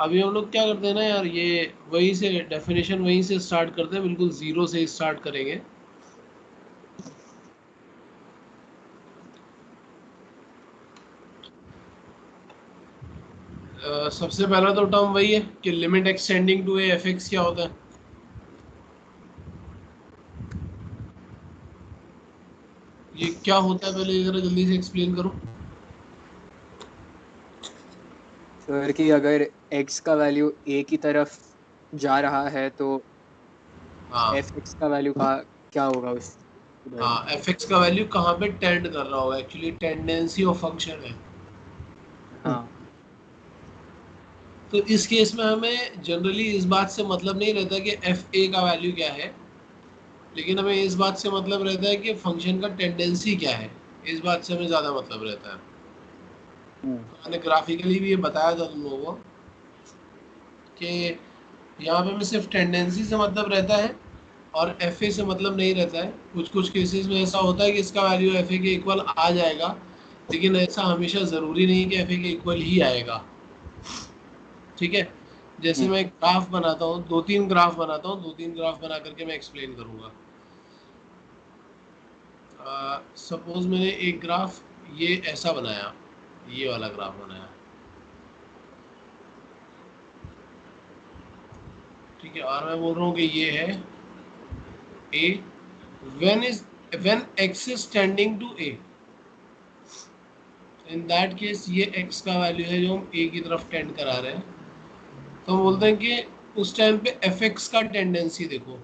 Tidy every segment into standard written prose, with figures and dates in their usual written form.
अभी हम लोग क्या करते हैं ना यार, ये वहीं से डेफिनेशन वहीं से स्टार्ट करते हैं, बिल्कुल जीरो से स्टार्ट करेंगे। सबसे पहला तो टर्म वही है कि limit extending to A F x क्या होता है। ये क्या होता है पहले जरा जल्दी से एक्सप्लेन करो। सर कि अगर x का वैल्यू a की तरफ जा रहा है तो हाँ एफ एक्स का वैल्यू का क्या होगा उस उधर। हाँ, एफ एक्स का वैल्यू कहाँ पे टेंड कर रहा होगा, एक्चुअली टेंडेंसी ऑफ फंक्शन है। हाँ तो इस केस में हमें जनरली इस बात से मतलब नहीं रहता कि एफ ए का वैल्यू क्या है, लेकिन हमें इस बात से मतलब रहता है कि फंक्शन का टेंडेंसी क्या है। इस बात से हमें ज़्यादा मतलब रहता है। हम्म, तो मैंने ग्राफिकली भी ये बताया था तुम लोगों को कि यहाँ पे हमें सिर्फ टेंडेंसी से मतलब रहता है और एफ ए से मतलब नहीं रहता है। कुछ कुछ केसेस में ऐसा होता है कि इसका वैल्यू एफ ए के इक्वल आ जाएगा, लेकिन ऐसा हमेशा ज़रूरी नहीं कि एफ ए के इक्वल ही आएगा। ठीक है, जैसे हम्म, मैं एक ग्राफ बनाता हूँ, दो तीन ग्राफ बनाता हूँ, दो तीन ग्राफ बना करके मैं एक्सप्लेन करूँगा। सपोज मैंने एक ग्राफ ये ऐसा बनाया, ये वाला ग्राफ बनाया। ठीक है, और मैं बोल रहा हूँ कि ये है A, when x is tending to A, in that case ये एक्स का वैल्यू है जो हम ए की तरफ टेंड करा रहे हैं। तो हम बोलते हैं कि उस टाइम पे एफ एक्स का टेंडेंसी देखो।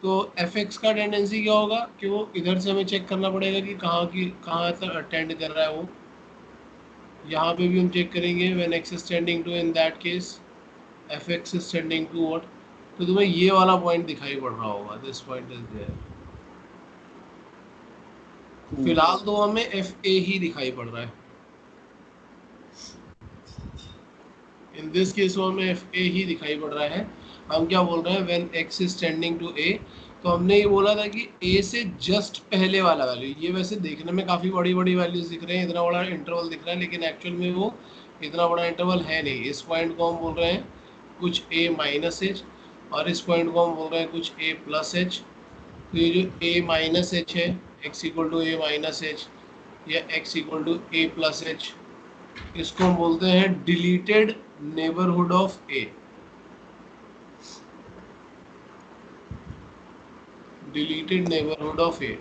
तो एफ एक्स का टेंडेंसी क्या होगा कि वो इधर से हमें चेक करना पड़ेगा कि कहाँ तक टेंड कर रहा है वो। यहाँ पे भी हम चेक करेंगे when x is tending to, in that case f x is tending to what. तो तुम्हें ये वाला पॉइंट दिखाई पड़ रहा होगा, दिस पॉइंट इज देयर। हम्म, फिलहाल तो हमें एफ ए ही दिखाई पड़ रहा है। इन दिस केस हमें एफ ए ही दिखाई पड़ रहा है। हम क्या बोल रहे हैं, when x is tending to A. तो हमने ये बोला था कि ए से जस्ट पहले वाला वैल्यू, ये वैसे देखने में काफ़ी बड़ी बड़ी वैल्यूज दिख रहे हैं, इतना बड़ा इंटरवल दिख रहा है, लेकिन एक्चुअल में वो इतना बड़ा इंटरवल है नहीं। इस पॉइंट को हम बोल रहे हैं कुछ ए माइनस एच, और इस पॉइंट को हम बोल रहे हैं कुछ ए प्लस एच। तो ये जो ए माइनस एच है, X equal to A minus H या X equal to A plus H, इसको हम बोलते हैं deleted neighbourhood of A. Deleted neighbourhood of A,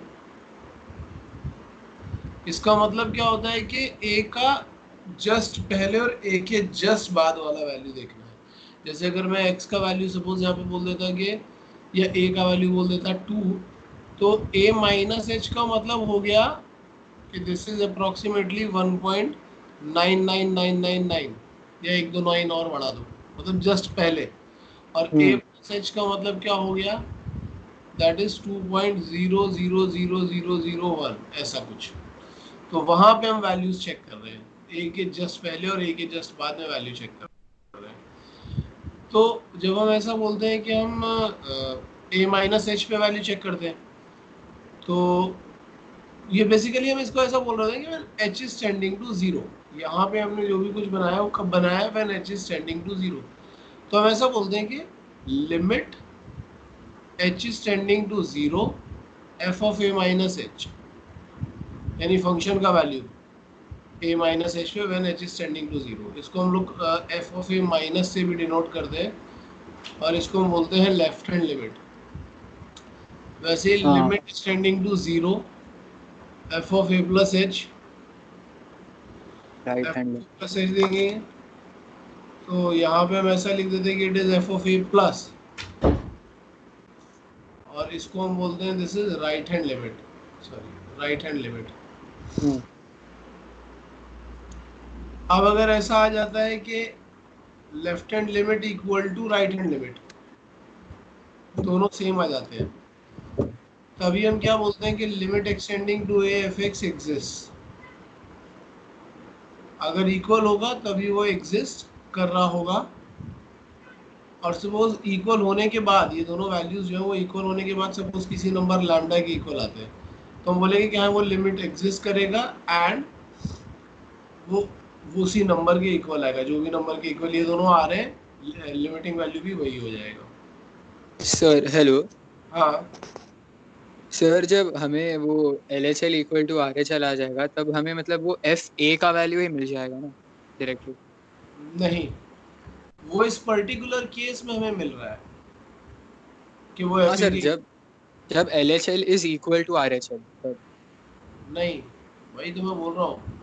इसका मतलब क्या होता है कि ए का जस्ट पहले और ए के जस्ट बाद वाला वैल्यू देखना है। जैसे अगर मैं एक्स का वैल्यू सपोज यहाँ पे बोल देता कि, या ए का वैल्यू बोल देता 2, तो ए माइनस एच का मतलब हो गया कि दिस इज अप्रोक्सीमेटली 1.99999, या एक दो नाइन और बढ़ा दो, मतलब जस्ट पहले। और ए हम्म, प्लस एच का मतलब क्या हो गया, दैट इज 2.000001, ऐसा कुछ। तो वहां पे हम वैल्यूज चेक कर रहे हैं, ए के जस्ट पहले और ए के जस्ट बाद में वैल्यू चेक कर रहे हैं। तो जब हम ऐसा बोलते हैं कि हम ए माइनस एच पे वैल्यू चेक करते हैं, तो ये बेसिकली हम इसको ऐसा बोल रहे थे कि h is tending to zero. यहाँ पे हमने जो भी कुछ बनाया वो कब बनाया, when h is tending to zero. तो हम ऐसा बोलते हैं कि limit h is tending to zero f of a minus h, यानी फंक्शन का वैल्यू ए माइनस एच पे when h is tending to zero. इसको हम लोग एफ ऑफ ए माइनस से भी डिनोट करते हैं, और इसको हम बोलते हैं लेफ्ट हैंड लिमिट। वैसे हाँ limit is tending to zero f of A plus h, right f hand of a limit. Plus h देंगे। तो यहाँ पे हम ऐसा लिख देते हैं कि it is F of A plus, और इसको हम बोलते हैं this is right hand limit, sorry right hand limit. Hmm, अब अगर ऐसा आ जाता है कि left hand limit equal to right hand limit, दोनों सेम आ जाते हैं, तभी हम क्या बोलते हैं कि limit extending to A F X exist. अगर इक्वल होगा तभी वो एग्जिस्ट कर रहा होगा। और सपोज इक्वल होने के बाद ये दोनों वैल्यूज जो है वो इक्वल होने के बाद सपोज किसी नंबर लैम्डा के इक्वल आते हैं, तो हम बोलेंगे कि हाँ वो लिमिट एग्जिस्ट करेगा, एंड वो वो उसी नंबर के इक्वल आएगा, जो भी नंबर के इक्वल ये दोनों आ रहे हैं, लिमिटिंग वैल्यू भी वही हो जाएगा। सर हेलो हाँ सर, जब हमें वो L H L equal to R H L आ जाएगा तब हमें मतलब वो एफ ए का वैल्यू ही मिल जाएगा ना डायरेक्टली? नहीं, वो इस पर्टिकुलर केस में हमें मिल रहा है कि वो हाँ एफ ए सर, की। जब जब L H L is equal to R H L तब। नहीं, वही तो मैं बोल रहा हूँ,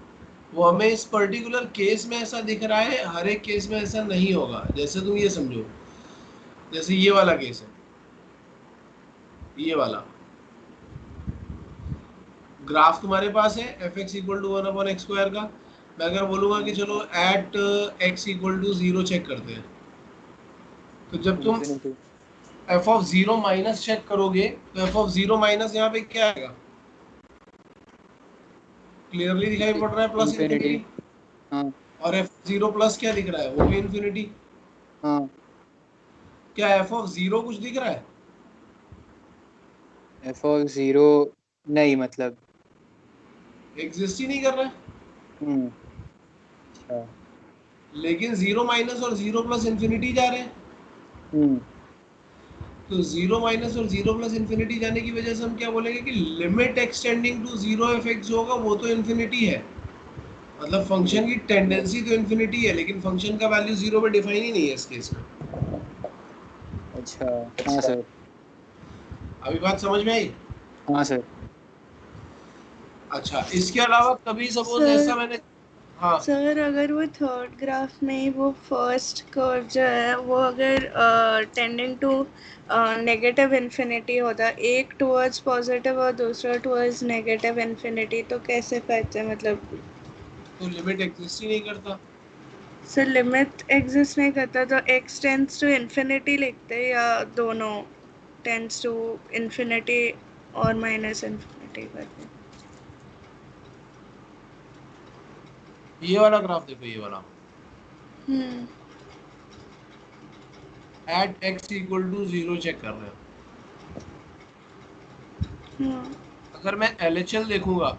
वो हमें इस पर्टिकुलर केस में ऐसा दिख रहा है, हर एक केस में ऐसा नहीं होगा। जैसे तुम ये समझो, जैसे ये वाला केस है, ये वाला ग्राफ तुम्हारे पास है f x equal to one upon x square का। मैं अगर बोलूंगा कि चलो at x equal to zero check करते हैं, तो जब तुम infinity. F of zero minus check करोगे, तो एफ ऑफ जीरो माइनस यहाँ पे क्या आएगा? क्लियरली दिखाई पड़ रहा है, प्लस इंफिनिटी। इन्फिनिटी। हाँ। और एफ जीरो प्लस क्या दिख रहा है? वो भी इन्फिनिटी। हाँ। क्या एफ ऑफ जीरो कुछ दिख रहा है? एफ ऑफ जीरो नहीं मतलब। एग्जिस्ट ही नहीं कर रहा है। हम्म। अच्छा। लेकिन जीरो माइनस और जीरो प्लस इन्फिनिटी जा रहे हैं। हम्म। तो जीरो माइनस और जीरो प्लस इन्फिनिटी जाने की वजह से हम क्या बोलेंगे कि limit extending to zero f x जो होगा वो तो इन्फिनिटी है। मतलब फंक्शन की टेंडेंसी तो इन्फिनिटी है, लेकिन फंक्शन का वैल्यू जीरो पे डिफाइन ही नहीं है इस केस में। अच्छा। हाँ सर। अभी बात समझ में आई? हाँ सर। अच्छा, इसके अलावा कभी सपोज सर ऐसा मैंने, हाँ सर अगर वो थर्ड ग्राफ में वो फर्स्ट कर्व जो है वो अगर टेंडिंग टू नेगेटिव इन्फिनिटी होता, एक टुवर्ड्स पॉजिटिव और दूसरा टुवर्ड्स नेगेटिव इन्फिनिटी, तो कैसे कहते हैं मतलब? तो लिमिट एग्जिस्ट ही नहीं करता। सर लिमिट एग्जिस्ट नहीं करता तो एक्स टेंड्स टू इन्फिनिटी लिखते या दोनों टेंड्स टू इन्फिनिटी और माइनस इन्फिनिटी करते? ये वाला ग्राफ देखो, ये वाला hmm. At x equal to zero check कर रहे हो। हाँ। अगर मैं LHL देखूंगा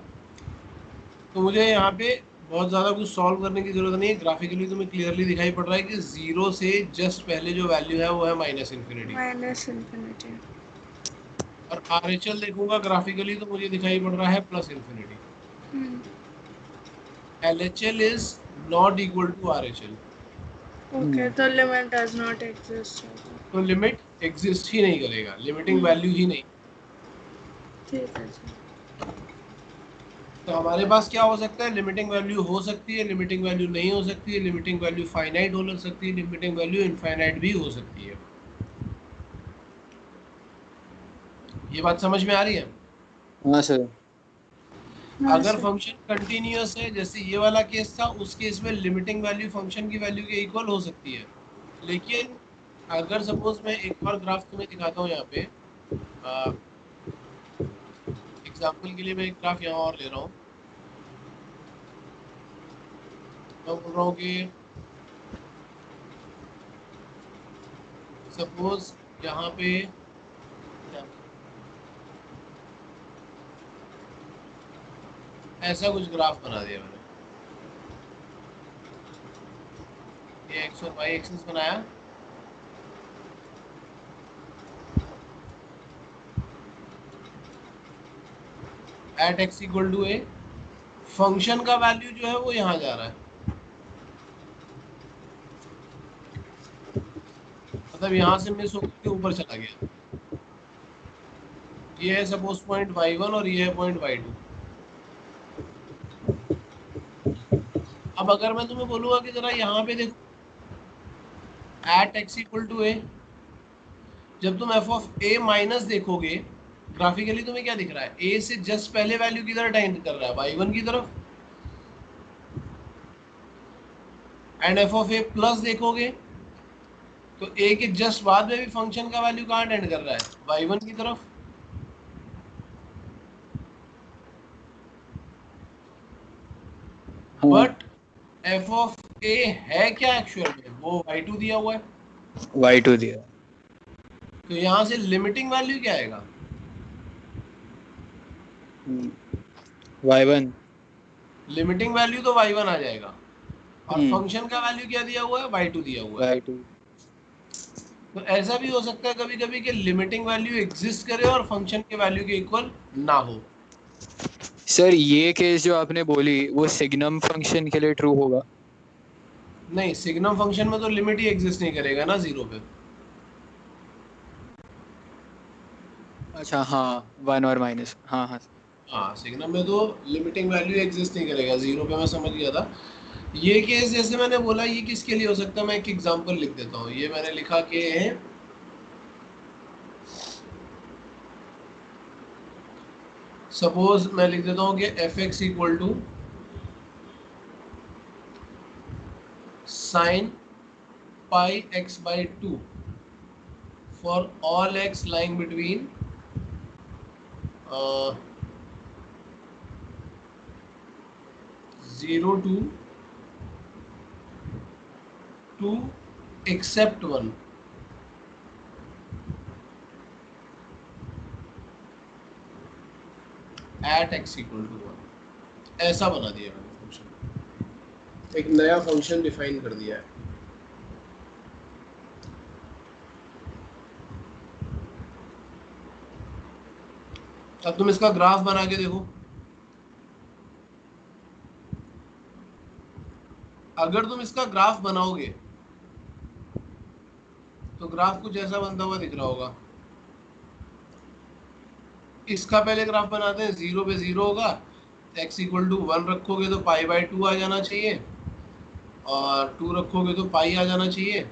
तो मुझे यहाँ पे बहुत ज़्यादा कुछ सॉल्व करने की जरूरत नहीं है। ग्राफिकली तुम्हें क्लियरली दिखाई पड़ रहा है कि जीरो से जस्ट पहले जो वैल्यू है वो है माइनस इन्फिनिटी। Minus infinity. और RHL देखूंगा ग्राफिकली तो मुझे दिखाई पड़ रहा है plus infinity. LHL is not equal to RHL। Okay, तो लिमिट डज नॉट एग्जिस्ट। तो लिमिट एग्जिस्ट ही नहीं करेगा, लिमिटिंग वैल्यू ही नहीं। ठीक है जी। तो हमारे पास क्या हो सकता है? लिमिटिंग वैल्यू हो सकती है, लिमिटिंग वैल्यू नहीं हो सकती है, लिमिटिंग वैल्यू फाइनाइट हो सकती है, लिमिटिंग वैल्यू इनफाइनाइट भी हो सकती है। ये बात समझ में आ रही है? हाँ सर। हाँ अगर सर। फंक्शन कंटिन्यूअस है, जैसे ये वाला केस था, उस केस में लिमिटिंग वैल्यू फंक्शन की वैल्यू के इक्वल हो सकती है। लेकिन अगर सपोज मैं एक और ग्राफ तुम्हें दिखाता हूँ यहाँ पे, एग्जाम्पल के लिए मैं एक ग्राफ यहाँ और ले रहा हूँ। मैं बोल रहा हूँ कि सपोज यहाँ पे ऐसा कुछ ग्राफ बना दिया मैंने। ये एक्स और वाई एक्सिस बनाया, at x equal to a. Function का वैल्यू जो है वो यहाँ जा रहा है, मतलब यहाँ से मिस होकर के ऊपर चला गया। ये है सपोज पॉइंट y1 और ये है पॉइंट y2। अब अगर मैं तुम्हें बोलूंगा कि जरा यहाँ पे देखो, एट एक्स इक्वल टू ए, जब तुम एफ ऑफ ए माइनस देखोगे, ग्राफिकली तुम्हें क्या दिख रहा है? ए से जस्ट पहले वैल्यू किधर टेंड कर रहा है? y1 की तरफ। And F of A plus देखोगे तो ए के जस्ट बाद में भी फंक्शन का वैल्यू कहाँ टेंड कर रहा है? y1 की तरफ। हाँ। बट एफ ऑफ ए है क्या एक्चुअल में? वो y2 दिया हुआ है। y2 दिया। तो यहाँ से लिमिटिंग वैल्यू क्या आएगा? y1। लिमिटिंग वैल्यू तो y1 आ जाएगा। और फंक्शन का वैल्यू क्या दिया हुआ है, y2 दिया हुआ है। y2। तो ऐसा भी हो सकता है कभी कभी कि लिमिटिंग वैल्यू एग्जिस्ट करे और फंक्शन के वैल्यू के इक्वल ना हो। सर ये केस जो आपने बोली वो सिग्नम फंक्शन के लिए ट्रू होगा? नहीं, सिग्नम फंक्शन में तो लिमिट ही एग्जिस्ट नहीं करेगा ना जीरो पे। अच्छा हाँ, वन और माइनस, हाँ हाँ। हाँ, सिग्नम में तो लिमिटिंग वैल्यू एग्जिस्ट नहीं करेगा जीरो पे, मैं समझ गया था। ये केस जैसे मैंने बोला, ये किसके लिए हो सकता है, मैं एक एग्जांपल लिख देता हूँ। ये मैंने लिखा कि सपोज मैं लिख देता हूँ कि f x equal to sine pi x by two for all x lying between 0 to 2 except 1। at x equal to 1। ऐसा बना दिया मैंने फंक्शन, एक नया फंक्शन डिफाइन कर दिया है। अब तुम इसका ग्राफ बना के देखो। अगर तुम इसका ग्राफ बनाओगे तो ग्राफ कुछ ऐसा बनता हुआ दिख रहा होगा। इसका पहले ग्राफ बनाते हैं, 0 पे 0 होगा, x इक्वल टू 1 रखोगे तो पाई बाई 2 आ जाना चाहिए, और 2 रखोगे तो पाई आ जाना चाहिए।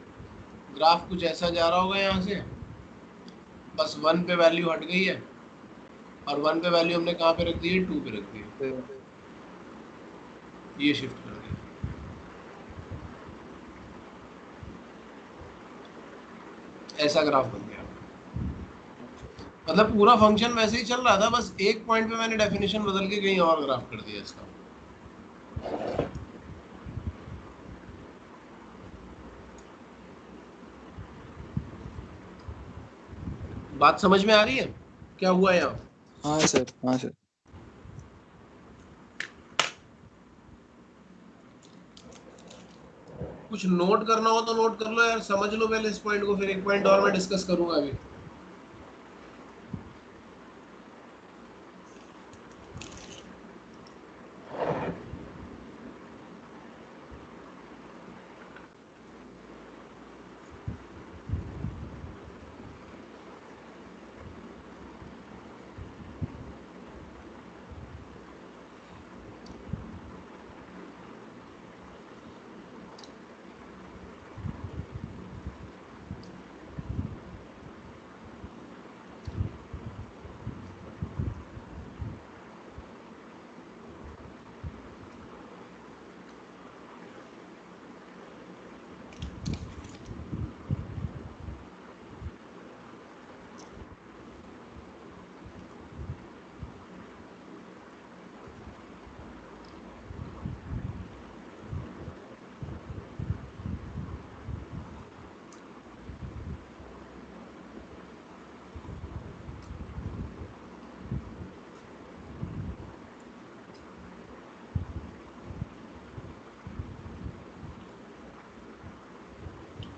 ग्राफ कुछ ऐसा जा रहा होगा यहाँ से, बस 1 पे वैल्यू हट गई है, और 1 पे वैल्यू हमने कहाँ पे रख दी है, 2 पे रख दी है। ये शिफ्ट कर दिया, ऐसा ग्राफ बन गया। मतलब पूरा फंक्शन वैसे ही चल रहा था, बस एक पॉइंट पे मैंने डेफिनेशन बदल के कहीं और ग्राफ कर दिया इसका। बात समझ में आ रही है क्या हुआ यहाँ? हाँ सर, हाँ सर। कुछ नोट करना हो तो नोट कर लो यार, समझ लो पहले इस पॉइंट को, फिर एक पॉइंट और मैं डिस्कस करूंगा अभी।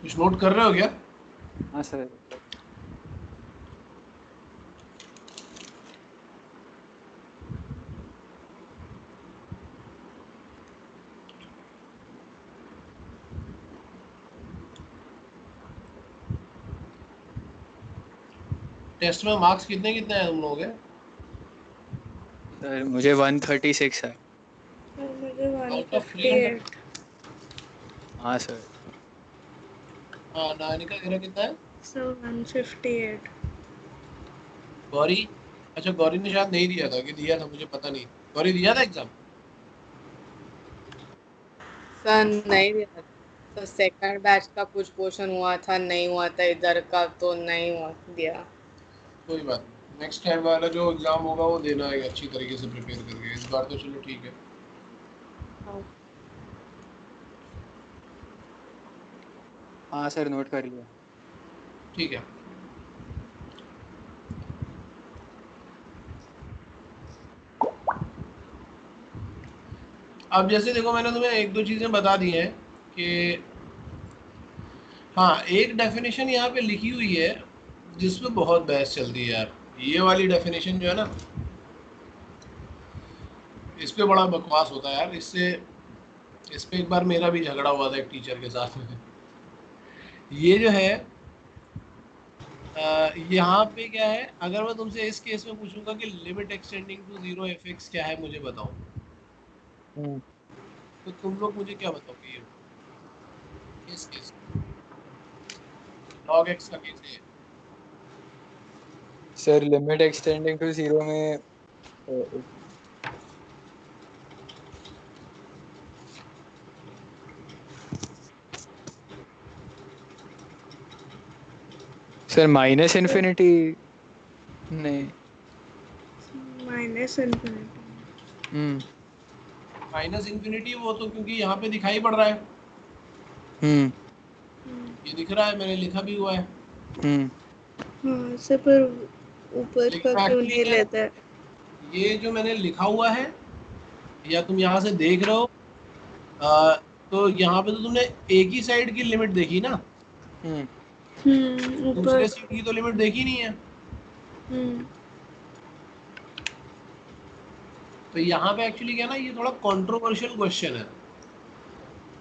कुछ नोट कर रहे हो क्या? हाँ सर। टेस्ट में मार्क्स कितने कितने हैं तुम लोगों के? सर मुझे 136 है। और मुझे आउट ऑफ 300? 158। हाँ सर। हाँ, नानिका तेरा कितना है? सो 158। गौरी? अच्छा, गौरी ने शायद नहीं दिया था, कि दिया था मुझे पता नहीं। गौरी दिया था एग्जाम? सर नहीं दिया तो सेकंड बैच का कुछ क्वेश्चन हुआ था, नहीं हुआ था, इधर का तो नहीं हुआ दिया। कोई बात नहीं, नेक्स्ट टाइम वाला जो एग्जाम होगा वो देना है अच्छी तरीके से प्रिपेयर करके। इस बार तो चलो ठीक है। हाँ सर, नोट कर लिया। ठीक है। अब जैसे देखो मैंने तुम्हें एक दो चीज़ें बता दी हैं कि हाँ, एक डेफिनेशन यहाँ पे लिखी हुई है जिसमें बहुत बहस चलती है यार। ये वाली डेफिनेशन जो है ना, इस पे बड़ा बकवास होता है यार। इस पे एक बार मेरा भी झगड़ा हुआ था एक टीचर के साथ में। ये जो है यहाँ पे क्या है, अगर मैं तुमसे इस केस में पूछूंगा कि limit extending to 0 f x क्या है, मुझे बताओ, तो तुम लोग मुझे क्या बताओगे? ये इस केस log x का केस है। सर लिमिट एक्सटेंडिंग टू 0 में सर माइनस इन्फिनिटी नहीं। Minus infinity. माइनस इन्फिनिटी वो तो क्योंकि यहाँ पे दिखाई पड़ रहा है, ये दिख रहा है, मैंने लिखा भी हुआ है। हाँ से पर ऊपर का लेकिन क्यों actually नहीं क्या है, लेता है? ये जो मैंने लिखा हुआ है या तुम यहाँ से देख रहे हो, तो यहाँ पे तो तुमने एक ही साइड की लिमिट देखी ना, ऊपर। दूसरे साइड की तो लिमिट देखी नहीं है। तो यहाँ पे एक्चुअली क्या है ना, ये थोड़ा कंट्रोवर्शियल क्वेश्चन है।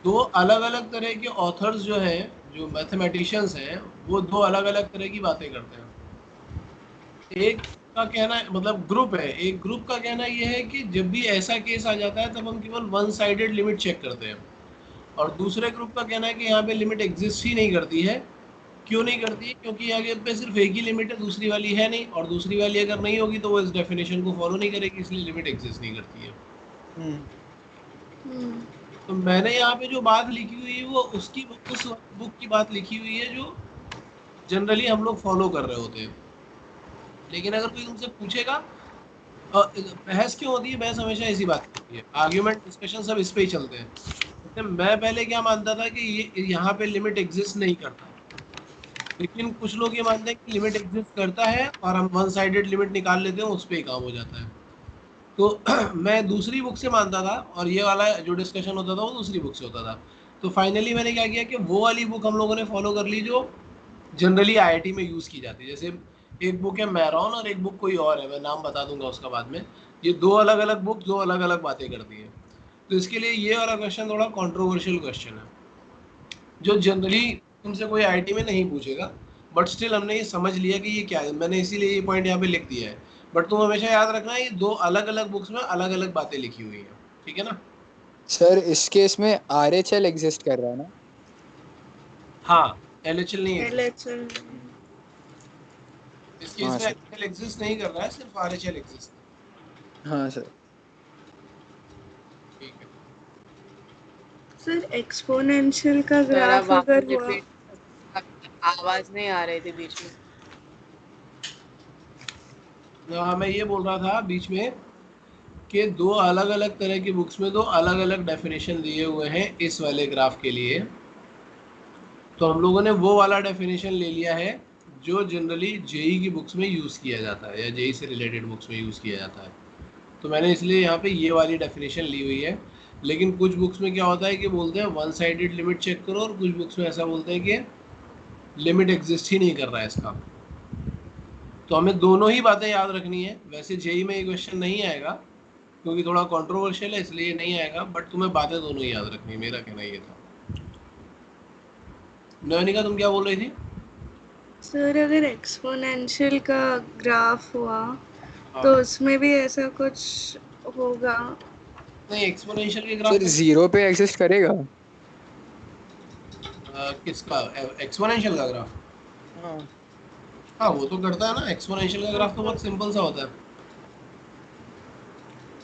दो अलग अलग तरह के ऑथर्स जो हैं, जो मैथमेटिशियंस हैं, वो दो अलग अलग तरह की बातें करते हैं। एक का कहना है, मतलब ग्रुप है, एक ग्रुप का कहना ये है कि जब भी ऐसा केस आ जाता है तब हम केवल वन साइडेड लिमिट चेक करते हैं, और दूसरे ग्रुप का कहना है कि यहाँ पे लिमिट एग्जिस्ट ही नहीं करती है। क्यों नहीं करती है? क्योंकि आगे पे सिर्फ एक ही लिमिट है, दूसरी वाली है नहीं, और दूसरी वाली अगर नहीं होगी तो वो इस डेफिनेशन को फॉलो नहीं करेगी, इसलिए लिमिट एग्जिस्ट नहीं करती है। तो मैंने यहाँ पे जो बात लिखी हुई है वो उसकी उस बुक की बात लिखी हुई है जो जनरली हम लोग फॉलो कर रहे होते हैं। लेकिन अगर कोई तुमसे पूछेगा बहस क्यों होती है, बहस हमेशा इसी बात की होती है, आर्ग्यूमेंट डिस्कशन सब इस पे ही चलते हैं। तो मैं पहले क्या मानता था कि ये यहाँ पे लिमिट एग्जिस्ट नहीं करता, लेकिन कुछ लोग ये मानते हैं कि लिमिट एग्जिस्ट करता है और हम वन साइडेड लिमिट निकाल लेते हैं, उस पर ही काम हो जाता है। तो मैं दूसरी बुक से मानता था, और ये वाला जो डिस्कशन होता था वो दूसरी बुक से होता था। तो फाइनली मैंने क्या किया कि वो वाली बुक हम लोगों ने फॉलो कर ली जो जनरली आईआईटी में यूज़ की जाती है। जैसे एक बुक है मैरॉन और एक बुक कोई और है, मैं नाम बता दूंगा उसका बाद में। ये दो अलग अलग बुक दो अलग अलग बातें करती है। तो इसके लिए ये वाला क्वेश्चन थोड़ा कॉन्ट्रोवर्शियल क्वेश्चन है, जो जनरली तुमसे कोई आईआईटी में नहीं पूछेगा, बट स्टिल हमने ये समझ लिया कि ये क्या है, मैंने इसीलिए ये पॉइंट यहाँ पे लिख दिया है। बट तुम हमेशा याद रखना, ये दो अलग अलग बुक्स में अलग अलग बातें लिखी हुई हैं, ठीक है ना? सर इस केस में आरएचएल एग्जिस्ट कर रहा है ना? हाँ, एलएचएल नहीं exist। LHL। इस केस हाँ में सर। एलएचएल एग्जिस्ट नहीं कर रहा है, सिर्फ आरएचएल एग्जिस्ट। हाँ सर। ठीक है। सर एक्सपोनेंशियल का जरा ग्राफ वापस अगर हुआ, रिपीट, आवाज नहीं आ रही थी बीच में। हाँ, मैं ये बोल रहा था बीच में कि दो अलग अलग तरह की बुक्स में दो अलग अलग डेफिनेशन दिए हुए हैं इस वाले ग्राफ के लिए। तो हम लोगों ने वो वाला डेफिनेशन ले लिया है जो जनरली जेई की बुक्स में यूज़ किया जाता है या जेई से रिलेटेड बुक्स में यूज़ किया जाता है। तो मैंने इसलिए यहाँ पे ये वाली डेफिनेशन ली हुई है। लेकिन कुछ बुक्स में क्या होता है कि बोलते हैं वन साइडेड लिमिट चेक करो, और कुछ बुक्स में ऐसा बोलते हैं कि लिमिट एग्जिस्ट ही नहीं कर रहा है इसका। तो हमें दोनों ही बातें याद रखनी है। वैसे जेई में ये क्वेश्चन नहीं आएगा क्योंकि थोड़ा कंट्रोवर्शियल है, इसलिए नहीं आएगा, बट तुम्हें बातें दोनों ही याद रखनी है, मेरा कहना ये था। नयनिका तुम क्या बोल रही थी? सर अगर एक्सपोनेंशियल का ग्राफ हुआ हाँ। तो उसमें भी ऐसा कुछ होगा? नहीं, एक्सपोनेंशियल के सर ग्राफ 0 पे एग्जिस्ट करेगा? किसका? एक्सपोनेंशियल का ग्राफ? हाँ। हाँ, वो तो करता है ना। एक्सपोनेंशियल का ग्राफ तो बहुत सिंपल सा होता है।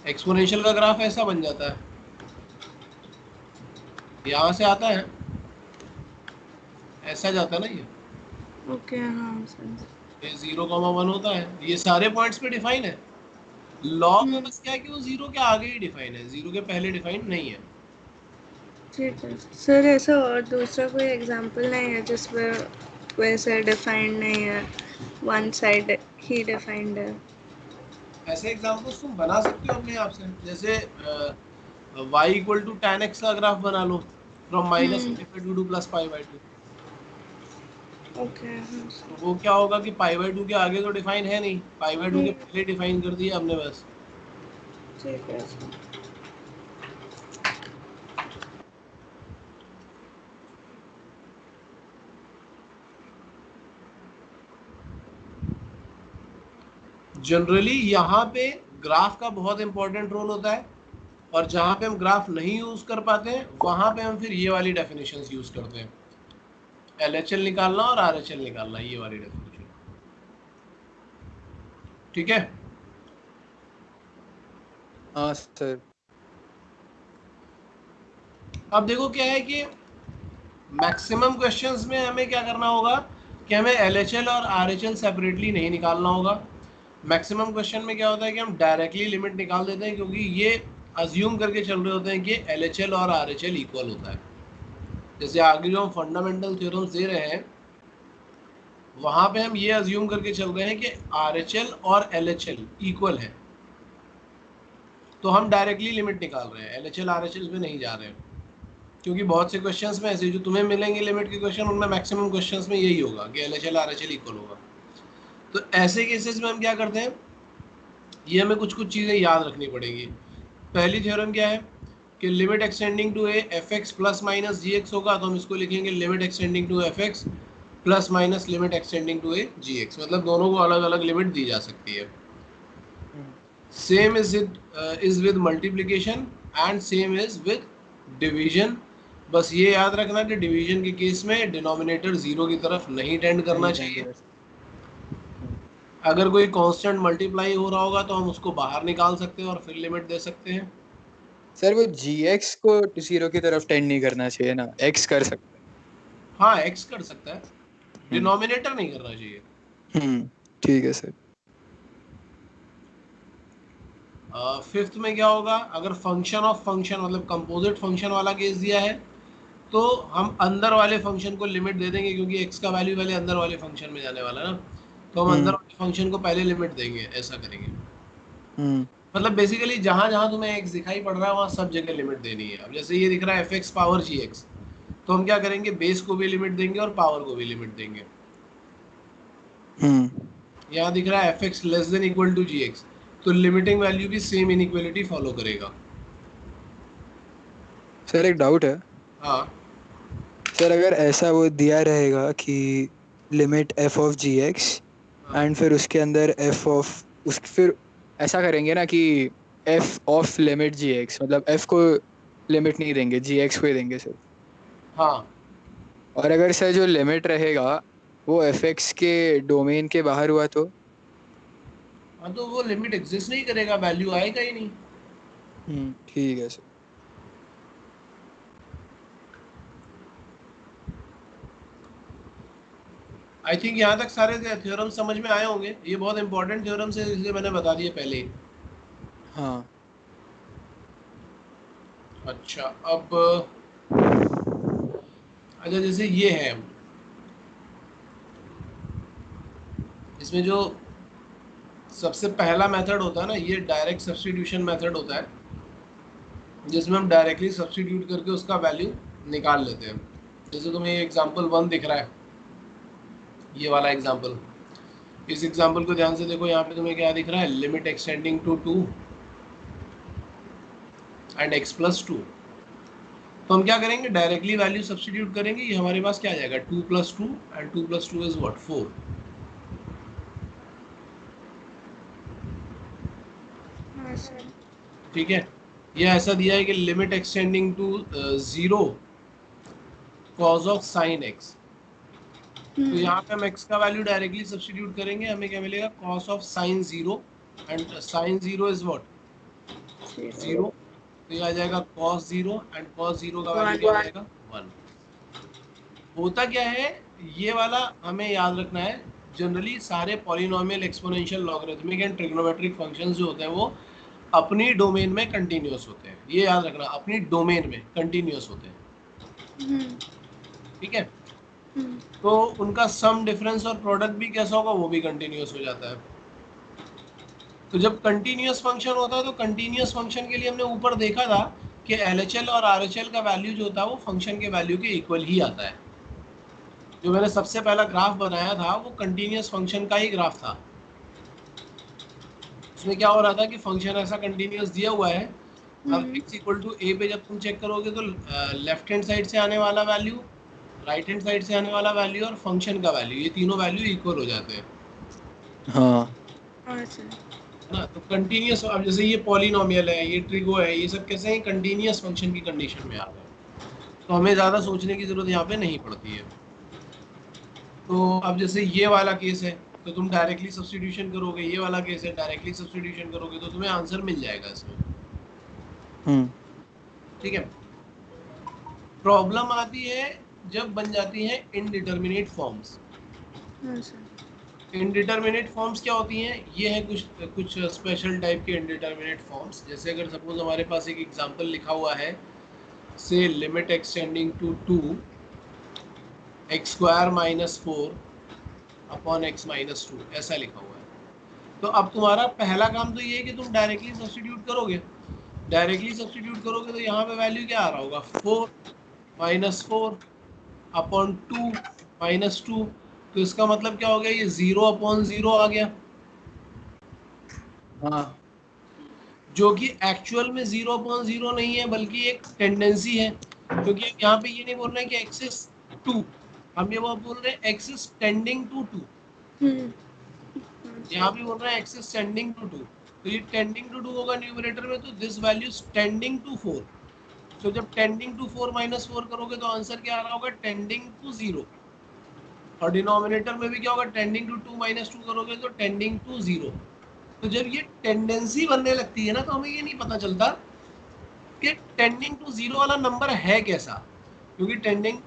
एक्सपोनेंशियल का ग्राफ ऐसा बन जाता है, यहाँ से आता है, ऐसा जाता है ना ये ओके हाँ सर। 0,1 होता है, ये सारे पॉइंट्स पे डिफाइन है। लॉग में बस क्या है कि वो 0 के आगे ही डिफाइन है, 0 के पहले डिफाइन नहीं है। ठीक है सर। ऐसा और दूसरा कोई एग्जांपल नहीं है जिसमें वैसे डिफाइंड नहीं है, वन साइड ही डिफाइंड है? ऐसे एग्जाम्पल्स तुम बना सकते हो अपने आप से। जैसे y equal to tan x का ग्राफ बना लो from minus -2 to plus π/2। Okay तो वो क्या होगा कि π/2 के आगे तो डिफाइन है नहीं, π/2 के पहले डिफाइन कर दिया हमने बस। ठीक है सर। जनरली यहाँ पे ग्राफ का बहुत इंपॉर्टेंट रोल होता है, और जहाँ पे हम ग्राफ नहीं यूज कर पाते हैं वहां पे हम फिर ये वाली डेफिनेशंस यूज करते हैं, LHL निकालना और RHL निकालना, ये वाली डेफिनेशन। ठीक है। हाँ सर। अब देखो क्या है कि मैक्सिमम क्वेश्चंस में हमें क्या करना होगा कि हमें LHL और RHL सेपरेटली नहीं निकालना होगा। मैक्सिमम क्वेश्चन में क्या होता है कि हम डायरेक्टली लिमिट निकाल देते हैं, क्योंकि ये अज्यूम करके चल रहे होते हैं कि LHL और RHL इक्वल होता है। जैसे आगे जो हम फंडामेंटल थ्योरम्स दे रहे हैं वहां पे हम ये अज्यूम करके चल रहे हैं कि RHL और LHL इक्वल है, तो हम डायरेक्टली लिमिट निकाल रहे हैं, LHL RHL में नहीं जा रहे हैं। क्योंकि बहुत से क्वेश्चंस में ऐसे जो तुम्हें मिलेंगे लिमिट के क्वेश्चन, उनमें मैक्सिमम क्वेश्चंस में यही होगा कि LHL RHL इक्वल होगा। तो ऐसे केसेस में हम क्या करते हैं, ये हमें कुछ कुछ चीज़ें याद रखनी पड़ेगी। पहली थ्योरम क्या है कि limit extending to a fx plus minus gx होगा, तो हम इसको लिखेंगे limit extending to fx plus minus limit extending to a gx, मतलब दोनों को अलग अलग लिमिट दी जा सकती है। Same is with multiplication and same is with division. बस ये याद रखना कि डिवीजन के केस में डिनोमिनेटर 0 की तरफ नहीं टेंड करना चाहिए। अगर कोई कांस्टेंट मल्टीप्लाई हो रहा होगा तो हम उसको बाहर निकाल सकते हैं और फिर लिमिट दे सकते हैं। सर वो gx को 0 की तरफ टेंड नहीं करना चाहिए ना, x कर सकते हैं। हाँ x कर सकता है, डिनोमिनेटर नहीं करना चाहिए। ठीक है सर। फिफ्थ में क्या होगा, अगर फंक्शन ऑफ फंक्शन मतलब कंपोजिट फंक्शन वाला केस दिया है तो हम अंदर वाले फंक्शन को लिमिट दे देंगे, क्योंकि x का वैल्यू पहले अंदर वाले फंक्शन में जाने वाला है ना, तो हम अंदर वाले फंक्शन को पहले लिमिट देंगे, ऐसा करेंगे। मतलब बेसिकली जहां जहां तुम्हें x दिखाई पड़ रहा है वहां सब जगह लिमिट देनी है। अब जैसे ये दिख रहा है fx पावर gx, तो हम क्या करेंगे, बेस को भी लिमिट देंगे और पावर को भी लिमिट देंगे। यहाँ दिख रहा है fx less than equal to gx, तो लिमिटिंग वैल्यू भी सेम इनइक्वालिटी फॉलो करेगा। सर एक डाउट है। हाँ सर अगर ऐसा वो दिया रहेगा कि limit f of gx and फिर उसके अंदर f ऑफ फिर ऐसा करेंगे ना कि f ऑफ लिमिट gx, मतलब f को लिमिट नहीं देंगे, gx को ही देंगे सर। हाँ। और अगर सर जो लिमिट रहेगा वो fx के डोमेन के बाहर हुआ तो हाँ तो वो लिमिट एग्जिस्ट नहीं करेगा, वैल्यू आएगा ही नहीं। ठीक है सर। आई थिंक यहाँ तक सारे थ्योरम समझ में आए होंगे। ये बहुत इंपॉर्टेंट थ्योरम्स है, इसलिए मैंने बता दिए पहले ही। हाँ। अच्छा अब अच्छा जैसे ये है, इसमें जो सबसे पहला मेथड होता है ना, ये डायरेक्ट सब्स्टिट्यूशन मेथड होता है, जिसमें हम डायरेक्टली सब्स्टिट्यूट करके उसका वैल्यू निकाल लेते हैं। जैसे तुम्हें ये एग्जांपल 1 दिख रहा है, ये वाला एग्जांपल, इस एग्जांपल को ध्यान से देखो। यहाँ पे तुम्हें क्या दिख रहा है, limit extending to 2 and x plus 2। तो हम क्या करेंगे, डायरेक्टली वैल्यू सब्स्टिट्यूट करेंगे। ये हमारे पास क्या आ जाएगा, 2 plus 2 and 2 plus 2 is what, 4। ठीक है। ये ऐसा दिया है कि limit extending to 0 cos of sine x। तो यहाँ पे हम x का वैल्यू डायरेक्टली सब्स्टिट्यूट करेंगे, हमें क्या मिलेगा, cos of sine 0 and sine 0 is what, 0। तो ये आ जाएगा cos 0 एंड cos 0 का वैल्यू क्या आ जाएगा, 1। होता क्या है, ये वाला हमें याद रखना है। जनरली सारे polynomial, exponential, logarithmic and trigonometric functions जो होते हैं वो अपनी डोमेन में कंटिन्यूअस होते हैं। ये याद रखना, अपनी डोमेन में कंटिन्यूअस होते हैं। ठीक है। तो उनका सम, डिफरेंस और प्रोडक्ट भी कैसा होगा, वो भी कंटिन्यूअस हो जाता है। तो जब कंटिन्यूअस फंक्शन होता है, तो कंटिन्यूअस फंक्शन के लिए हमने ऊपर देखा था कि LHL और RHL का वैल्यू जो होता है वो फंक्शन के वैल्यू के इक्वल ही आता है। जो मैंने सबसे पहला ग्राफ बनाया था वो कंटिन्यूस फंक्शन का ही ग्राफ था। उसमें क्या हो रहा था कि फंक्शन ऐसा कंटिन्यूस दिया हुआ है, अब x इक्वल टू a पे जब तुम चेक करोगे तो लेफ्ट हैंड साइड से आने वाला वैल्यू, राइट हैंड साइड से आने वाला वैल्यू और फंक्शन का वैल्यू, ये तीनों वैल्यू इक्वल हो जाते हैं। हाँ है ना। तो कंटिन्यूस, अब जैसे ये पॉलिनोमियल है, ये ट्रिगो है, ये सब कैसे हैं, कंटिन्यूस फंक्शन की कंडीशन में आ गए, तो हमें ज़्यादा सोचने की ज़रूरत यहाँ पे नहीं पड़ती है। तो अब जैसे ये वाला केस है तो तुम डायरेक्टली सब्स्टिट्यूशन करोगे, ये वाला केस है डायरेक्टली सब्स्टिट्यूशन करोगे, तो तुम्हें आंसर मिल जाएगा इसमें। ठीक है। प्रॉब्लम आती है जब बन जाती है इनडिटर्मिनेट फॉर्म्स। इनडिटर्मिनेट फॉर्म्स क्या होती हैं? ये है कुछ स्पेशल टाइप के इनडिटर्मिनेट फॉर्म्स। जैसे अगर सपोज हमारे पास एक एग्जांपल लिखा हुआ है, से limit extending to 2 x square minus 4 upon x minus 2, ऐसा लिखा हुआ है। तो अब तुम्हारा पहला काम तो ये है कि तुम डायरेक्टली सब्स्टिट्यूट करोगे। डायरेक्टली सब्स्टिट्यूट करोगे तो यहाँ पे वैल्यू क्या आ रहा होगा, 4 माइनस 4 अपॉन 2 माइनस 2, तो इसका मतलब क्या हो गया, ये 0 अपॉन 0 आ गया। हाँ जो कि एक्चुअल में 0 अपॉन 0 नहीं है, बल्कि एक टेंडेंसी है, क्योंकि यहाँ पे ये नहीं बोल रहे हैं कि एक्सिस 2, हम ये वो बोल रहे हैं एक्सिस टेंडिंग टू 2। यहाँ भी बोल रहे हैं एक्सिस टेंडिंग टू 2, तो ये टेंडिंग टू 2 होगा न्यूमरेटर में, तो दिस वैल्यू टेंडिंग टू 4। तो जब टेंडिंग टू 4 माइनस 4 करोगे तो आंसर क्या आ रहा होगा, टेंडिंग टू 0। और डिनोमिनेटर में भी क्या होगा, टेंडिंग टू 2 माइनस 2 करोगे तो टेंडिंग टू 0। तो जब ये टेंडेंसी बनने लगती है ना, तो हमें ये नहीं पता चलता कि टेंडिंग टू 0 वाला नंबर है कैसा। क्योंकि टेंडिंग,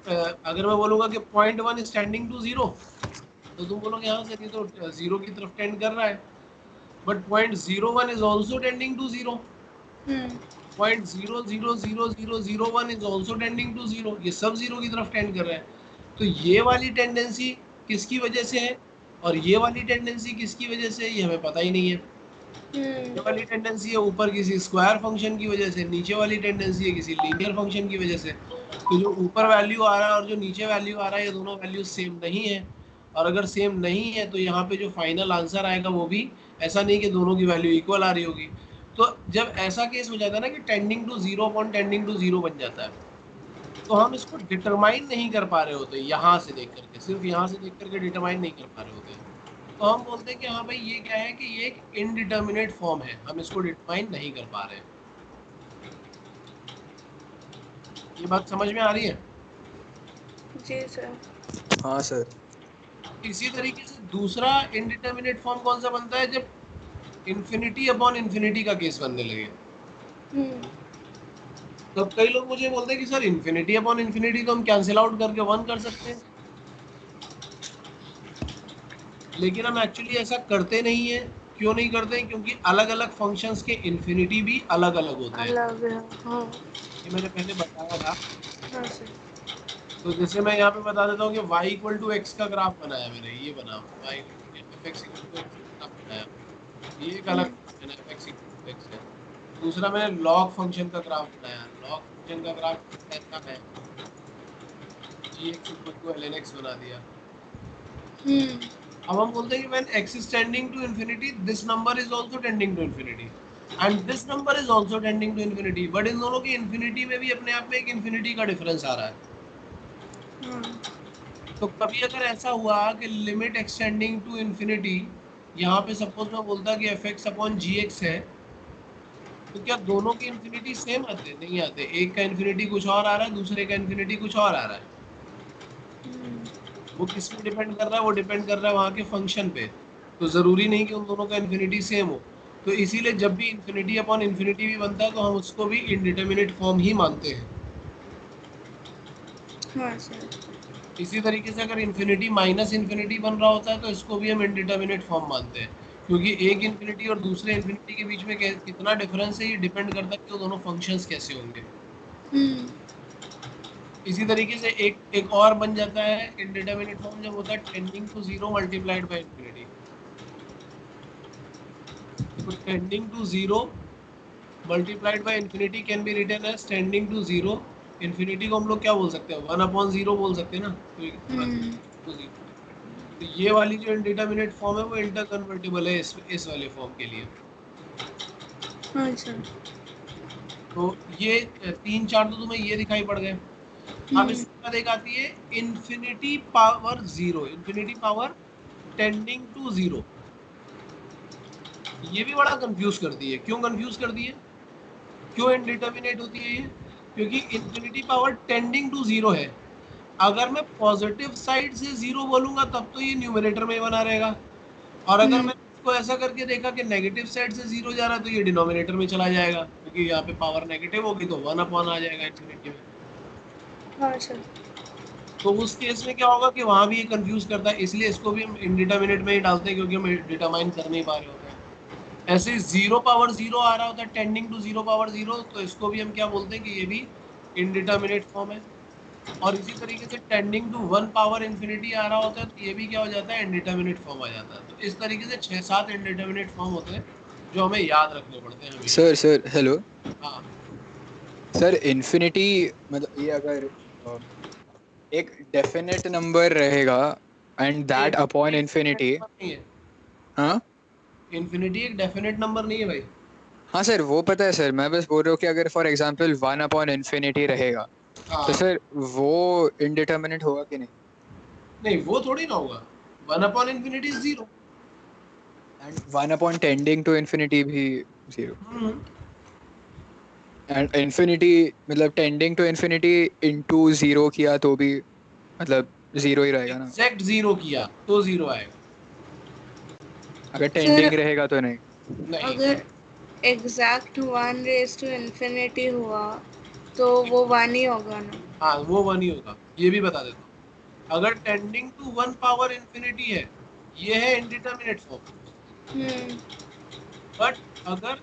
अगर मैं बोलूँगा कि 0.1 इज टेंडिंग टू 0, तो तुम बोलोगे हाँ सर ये तो 0 की तरफ टेंड कर रहा है, but 0.01 is also tending to 0, 0.000001 is also tending to 0, ये सब 0 की तरफ टेंड कर रहे हैं। तो ये वाली टेंडेंसी किसकी वजह से है और ये वाली टेंडेंसी किसकी वजह से है, ये हमें पता ही नहीं है। ये वाली टेंडेंसी है ऊपर किसी स्क्वायर फंक्शन की वजह से, नीचे वाली टेंडेंसी है किसी लीनियर फंक्शन की वजह से। तो जो ऊपर वैल्यू आ रहा है और जो नीचे वैल्यू आ रहा है, ये दोनों वैल्यू सेम नहीं है, और अगर सेम नहीं है तो यहाँ पे जो फाइनल आंसर आएगा वो भी ऐसा नहीं कि दोनों की वैल्यू इक्वल आ रही होगी। तो जब ऐसा केस हो जाता है ना कि tending to 0 upon tending to 0 बन जाता है, तो हम इसको डिटरमाइन नहीं कर पा रहे होते, यहाँ से देख करके, सिर्फ यहाँ से देख करके डिटरमाइन नहीं कर पा रहे होते, तो हम बोलते हैं कि हाँ भाई ये क्या है, कि ये एक इनडिटर्मिनेट फॉर्म है, हम इसको डिटरमाइन नहीं कर पा रहे। ये बात समझ में आ रही है? जी सर। हाँ सर। इसी तरीके से दूसरा इनडिटर्मिनेट फॉर्म कौन सा बनता है, जब इन्फिनिटी अपॉन इन्फिनिटी का केस बनने लगे। तो कई लोग मुझे बोलते हैं कि सर इन्फिनिटी अपॉन इन्फिनिटी तो हम कैंसिल आउट करके 1 कर सकते हैं, लेकिन हम एक्चुअली ऐसा करते नहीं है। क्यों नहीं करते? क्योंकि अलग अलग फंक्शंस के इन्फिनिटी भी अलग अलग होते हैं, अलग है, हाँ। ये मैंने पहले बताया था। हाँ सर। तो जैसे मैं यहाँ पे बता देता हूँ कि y इक्वल टू एक्स का ग्राफ बनाया मैंने, ये बना y fx equal to x का ग्राफ बनाया, ये एक अलग फंक्शन है fx इक्वल टू एक्स है। दूसरा मैंने log फंक्शन का ग्राफ बनाया, log फंक्शन का ग्राफ ऐसा है, gx equal to ln x बना दिया। अब हम बोलते हैं कि when x is tending to infinity, this number is also tending to infinity and this number is also tending to infinity, but इन दोनों की infinity में भी अपने आप में एक infinity का डिफरेंस आ रहा है। तो कभी अगर ऐसा हुआ कि लिमिट एक्सटेंडिंग टू इन्फिनिटी, यहाँ पे सपोज मैं बोलता कि fx अपॉन gx है, तो क्या दोनों की इन्फिनिटी सेम आते? नहीं आते, एक का इन्फिनिटी कुछ और आ रहा है, दूसरे का इन्फिनिटी कुछ और आ रहा है। वो किस पे डिपेंड कर रहा है? वो डिपेंड कर रहा है वहाँ के फंक्शन पे। तो ज़रूरी नहीं कि उन दोनों का इन्फिनिटी सेम हो। तो इसीलिए जब भी इन्फिनिटी अपॉन इन्फिनिटी भी बनता है तो हम उसको भी इनडिटर्मिनेट फॉर्म ही मानते हैं। हाँ सर। इसी तरीके से अगर इन्फिनिटी माइनस इन्फिनिटी बन रहा होता है तो इसको भी हम इनडिटर्मिनेट फॉर्म मानते हैं, क्योंकि एक इन्फिनिटी और दूसरे इन्फिनिटी के बीच में कितना डिफरेंस है, ये डिपेंड करता है कि वो दोनों फंक्शंस कैसे होंगे। इसी तरीके से एक और बन जाता है इनडिटर्मिनेट फॉर्म जब होता है tending to 0 multiplied by infinity. तो tending to 0 multiplied by infinity can be written as tending to zero. Infinity को हम लोग क्या बोल सकते हैं, 1/0 बोल सकते हैं ना, तो ये वाली जो इंडिटरमिनेट फॉर्म है वो इंटर कन्वर्टेबल है इस वाले फॉर्म के लिए। अच्छा। तो ये 3-4 तो तुम्हें ये दिखाई पड़ गए। अब इसके बाद एक आती है infinity power zero, infinity power tending to zero. ये भी बड़ा कंफ्यूज करती है। क्यों कंफ्यूज करती है, क्यों इनडिटरमिनेट होती है ये? क्योंकि infinity power tending to zero है। अगर मैं पॉजिटिव साइड से जीरो बोलूंगा तब तो ये न्यूमरेटर में बना रहेगा, और अगर मैं इसको ऐसा करके देखा कि नेगेटिव साइड से जीरो जा रहा है तो ये डिनोमिनेटर में चला जाएगा, क्योंकि यहाँ पे पावर नेगेटिव होगी तो 1 आ जाएगा इन्फिनिटी में। अच्छा। तो उस केस में क्या होगा कि वहां भी ये कंफ्यूज करता है, इसलिए इसको भी हम इनडिटरमिनेट में ही डालते हैं, क्योंकि हम डिटरमाइन कर नहीं पा रहे होते हैं। ऐसे 0/0 आ रहा होता है टेंडिंग टू 0/0, तो इसको भी हम क्या बोलते हैं कि ये भी इनडिटरमिनेट फॉर्म है। और इसी तरीके से टेंडिंग टू 1 पावर इन्फिनिटी आ रहा होता है तो ये भी क्या हो जाता है, इनडिटरमिनेट फॉर्म आ जाता है। तो इस तरीके से 6-7 इनडिटरमिनेट फॉर्म होते हैं जो हमें याद रखने पड़ते हैं हमेशा। सर हेलो हाँ सर, इन्फिनिटी मतलब ये अगर एक डेफिनेट नंबर रहेगा एंड दैट अपॉन इन्फिनिटी। नहीं है, हाँ इन्फिनिटी एक डेफिनेट नंबर नहीं है भाई। हाँ सर, वो पता है सर, मैं बस बोल रहा हूँ कि अगर फॉर एग्जांपल 1/infinity रहेगा तो सर वो इनडिटरमिनेट होगा कि नहीं? नहीं, वो थोड़ी ना होगा। 1/infinity is 0। And 1/tending to infinity भी 0। एंड इन्फिनिटी मतलब टेंडिंग टू इन्फिनिटी इनटू 0 किया तो भी मतलब 0 ही रहेगा ना? एग्जैक्ट 0 किया तो 0 आएगा। अगर टेंडिंग रहेगा तो नहीं? नहीं, अगर एग्जैक्ट 1 raised to infinity हुआ तो वो 1 ही होगा ना? हाँ वो 1 ही होगा। ये भी बता देता हूँ, अगर टेंडिंग टू 1 पावर इन्फिनिटी है ये है इनडिटरमिनेट फॉर्म। बट अगर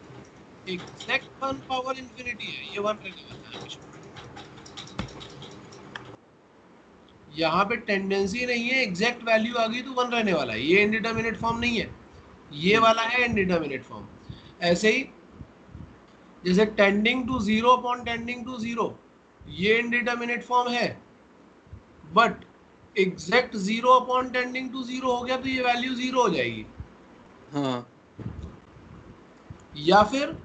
एग्जैक्ट 1 पावर इन्फिनिटी है ये 1 रहने वाला है हमेशा। यहाँ पे टेंडेंसी नहीं है, एग्जैक्ट वैल्यू आ गई तो 1 रहने वाला है, ये इनडिटरमिनेट फॉर्म नहीं है, ये वाला है इनडिटरमिनेट फॉर्म। ऐसे ही जैसे टेंडिंग टू 0/टेंडिंग टू 0 ये इनडिटरमिनेट फॉर्म है, बट एग्जैक्ट 0/टेंडिंग टू 0 हो गया तो ये वैल्यू 0 हो जाएगी। हाँ। या फिर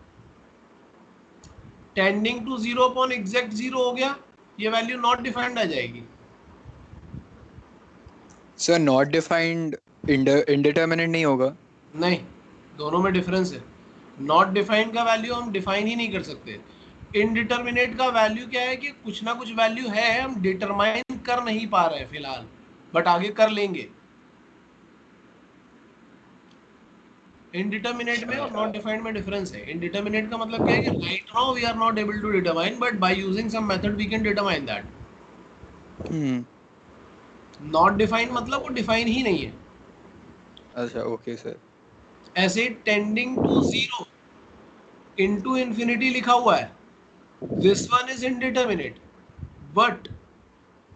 टेंडिंग टू 0/एग्जैक्ट 0 हो गया, ये वैल्यू नॉट डिफाइंड आ जाएगी। सर नॉट डिफाइंड इंडिटरमिनेट नहीं होगा? नहीं, दोनों में डिफरेंस है। नॉट डिफाइंड का वैल्यू हम डिफाइन ही नहीं कर सकते। इनडिटरमिनेट का वैल्यू क्या है कि कुछ ना कुछ वैल्यू है, हम डिटरमाइन कर नहीं पा रहे हैं फिलहाल, बट आगे कर लेंगे। इनडिटरमिनेट में और नॉट डिफाइंड में डिफरेंस है। इनडिटरमिनेट का मतलब क्या है कि right now we are not able to determine, but by using some method we can determine that. Not defined मतलब वो डिफाइन ही नहीं है। अच्छा ओके सर। ऐसे टेंडिंग टू 0 इनटू इन्फिनिटी लिखा हुआ है, this one is indeterminate, but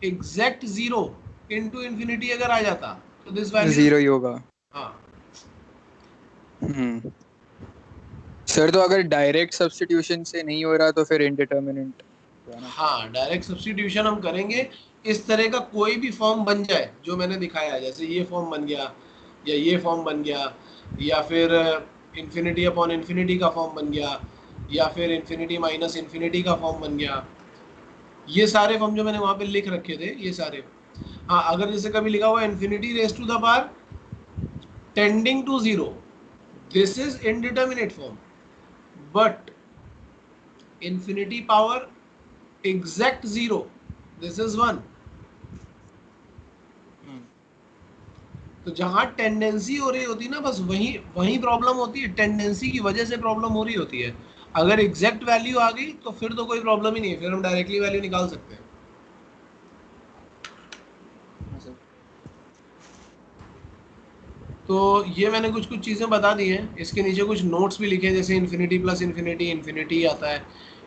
exact 0 into infinity अगर आ जाता तो दिस वैल्यू 0 ही होगा। हाँ। सर तो अगर डायरेक्ट सब्स्टिट्यूशन से नहीं हो रहा तो फिर इनडिटरमिनेट? हाँ, डायरेक्ट सब्स्टिट्यूशन हम करेंगे, इस तरह का कोई भी फॉर्म बन जाए जो मैंने दिखाया, जैसे ये फॉर्म बन गया या ये फॉर्म बन गया, या फिर इन्फिनिटी अपॉन इन्फिनिटी का फॉर्म बन गया, या फिर इन्फिनिटी माइनस इन्फिनिटी का फॉर्म बन गया, ये सारे फॉर्म जो मैंने वहाँ पे लिख रखे थे ये सारे। हाँ, अगर जैसे कभी लिखा हुआ infinity raise to the power tending to 0, this is indeterminate form, but infinity power exact 0, this is 1। तो जहां टेंडेंसी हो रही होती है ना, बस वही प्रॉब्लम होती है, टेंडेंसी की वजह से प्रॉब्लम हो रही होती है। अगर एग्जैक्ट वैल्यू आ गई तो फिर तो कोई प्रॉब्लम ही नहीं है, फिर हम डायरेक्टली वैल्यू निकाल सकते हैं। तो ये मैंने कुछ चीज़ें बता दी हैं, इसके नीचे कुछ नोट्स भी लिखे हैं, जैसे इन्फिनिटी प्लस इन्फिनिटी इन्फिनिटी आता है,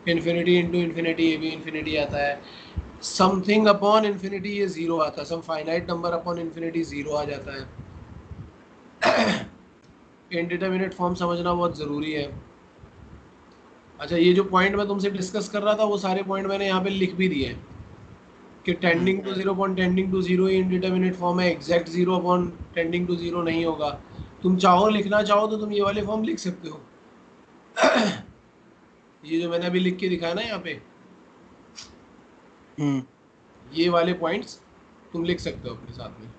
इन्फिनिटी इंटू इन्फिनिटी ये भी इन्फिनिटी आता है, समथिंग अपॉन इन्फिनिटी ये 0 आता है, सम फाइनाइट नंबर अपॉन इन्फिनिटी 0 आ जाता है। इनडिटरमिनेट फॉर्म समझना बहुत ज़रूरी है। अच्छा, ये जो पॉइंट मैं तुमसे डिस्कस कर रहा था वो सारे पॉइंट मैंने यहाँ पे लिख भी दिए हैं कि tending to zero upon tending to zero indeterminate form है, exact zero upon tending to zero नहीं होगा। तुम चाहो लिखना चाहो तो तुम ये वाले फॉर्म लिख सकते हो। ये जो मैंने अभी लिख के दिखाया ना यहाँ पे, हम्म। ये वाले पॉइंट्स तुम लिख सकते हो अपने साथ में।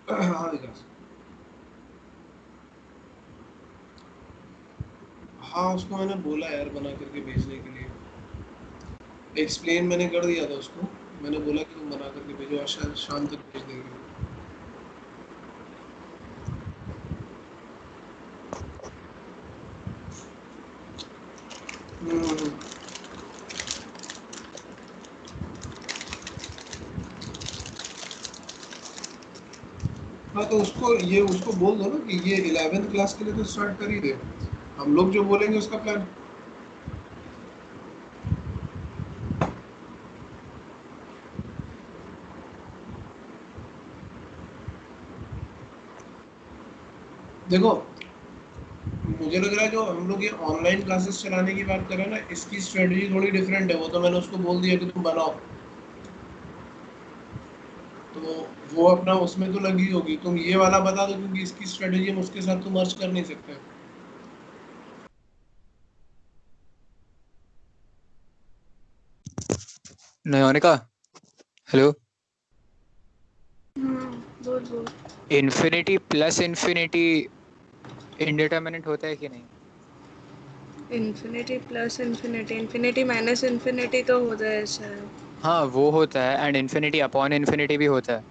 हाँ विकास, हाँ उसको मैंने बोला यार बना करके भेजने के लिए, एक्सप्लेन मैंने कर दिया था उसको। मैंने बोला कि तुम बना करके भेजो, आज शाम तक भेज देंगे। हम्म। हाँ तो उसको बोल दो ना कि ये 11th क्लास के लिए तो स्टार्ट कर ही दे, हम लोग जो बोलेंगे उसका प्लान। देखो मुझे लग रहा है जो हम लोग ये ऑनलाइन क्लासेस चलाने की बात कर रहे हैं ना, इसकी स्ट्रेटजी थोड़ी डिफरेंट है। वो तो मैंने उसको बोल दिया कि तुम बनाओ, तो वो अपना उसमें तो लगी होगी। तुम ये वाला बता दो क्योंकि इसकी स्ट्रेटजी हम उसके साथ तो मर्ज कर नहीं सकते। नयोनिका, हेलो। बोल बोल। इन्फिनिटी प्लस इन्फिनिटी इंडिटरमिनेट होता है कि नहीं? Infinity plus infinity, infinity minus infinity तो होता है शायद। हाँ वो होता है, एंड इन्फिनिटी अपॉन इन्फिनिटी भी होता है।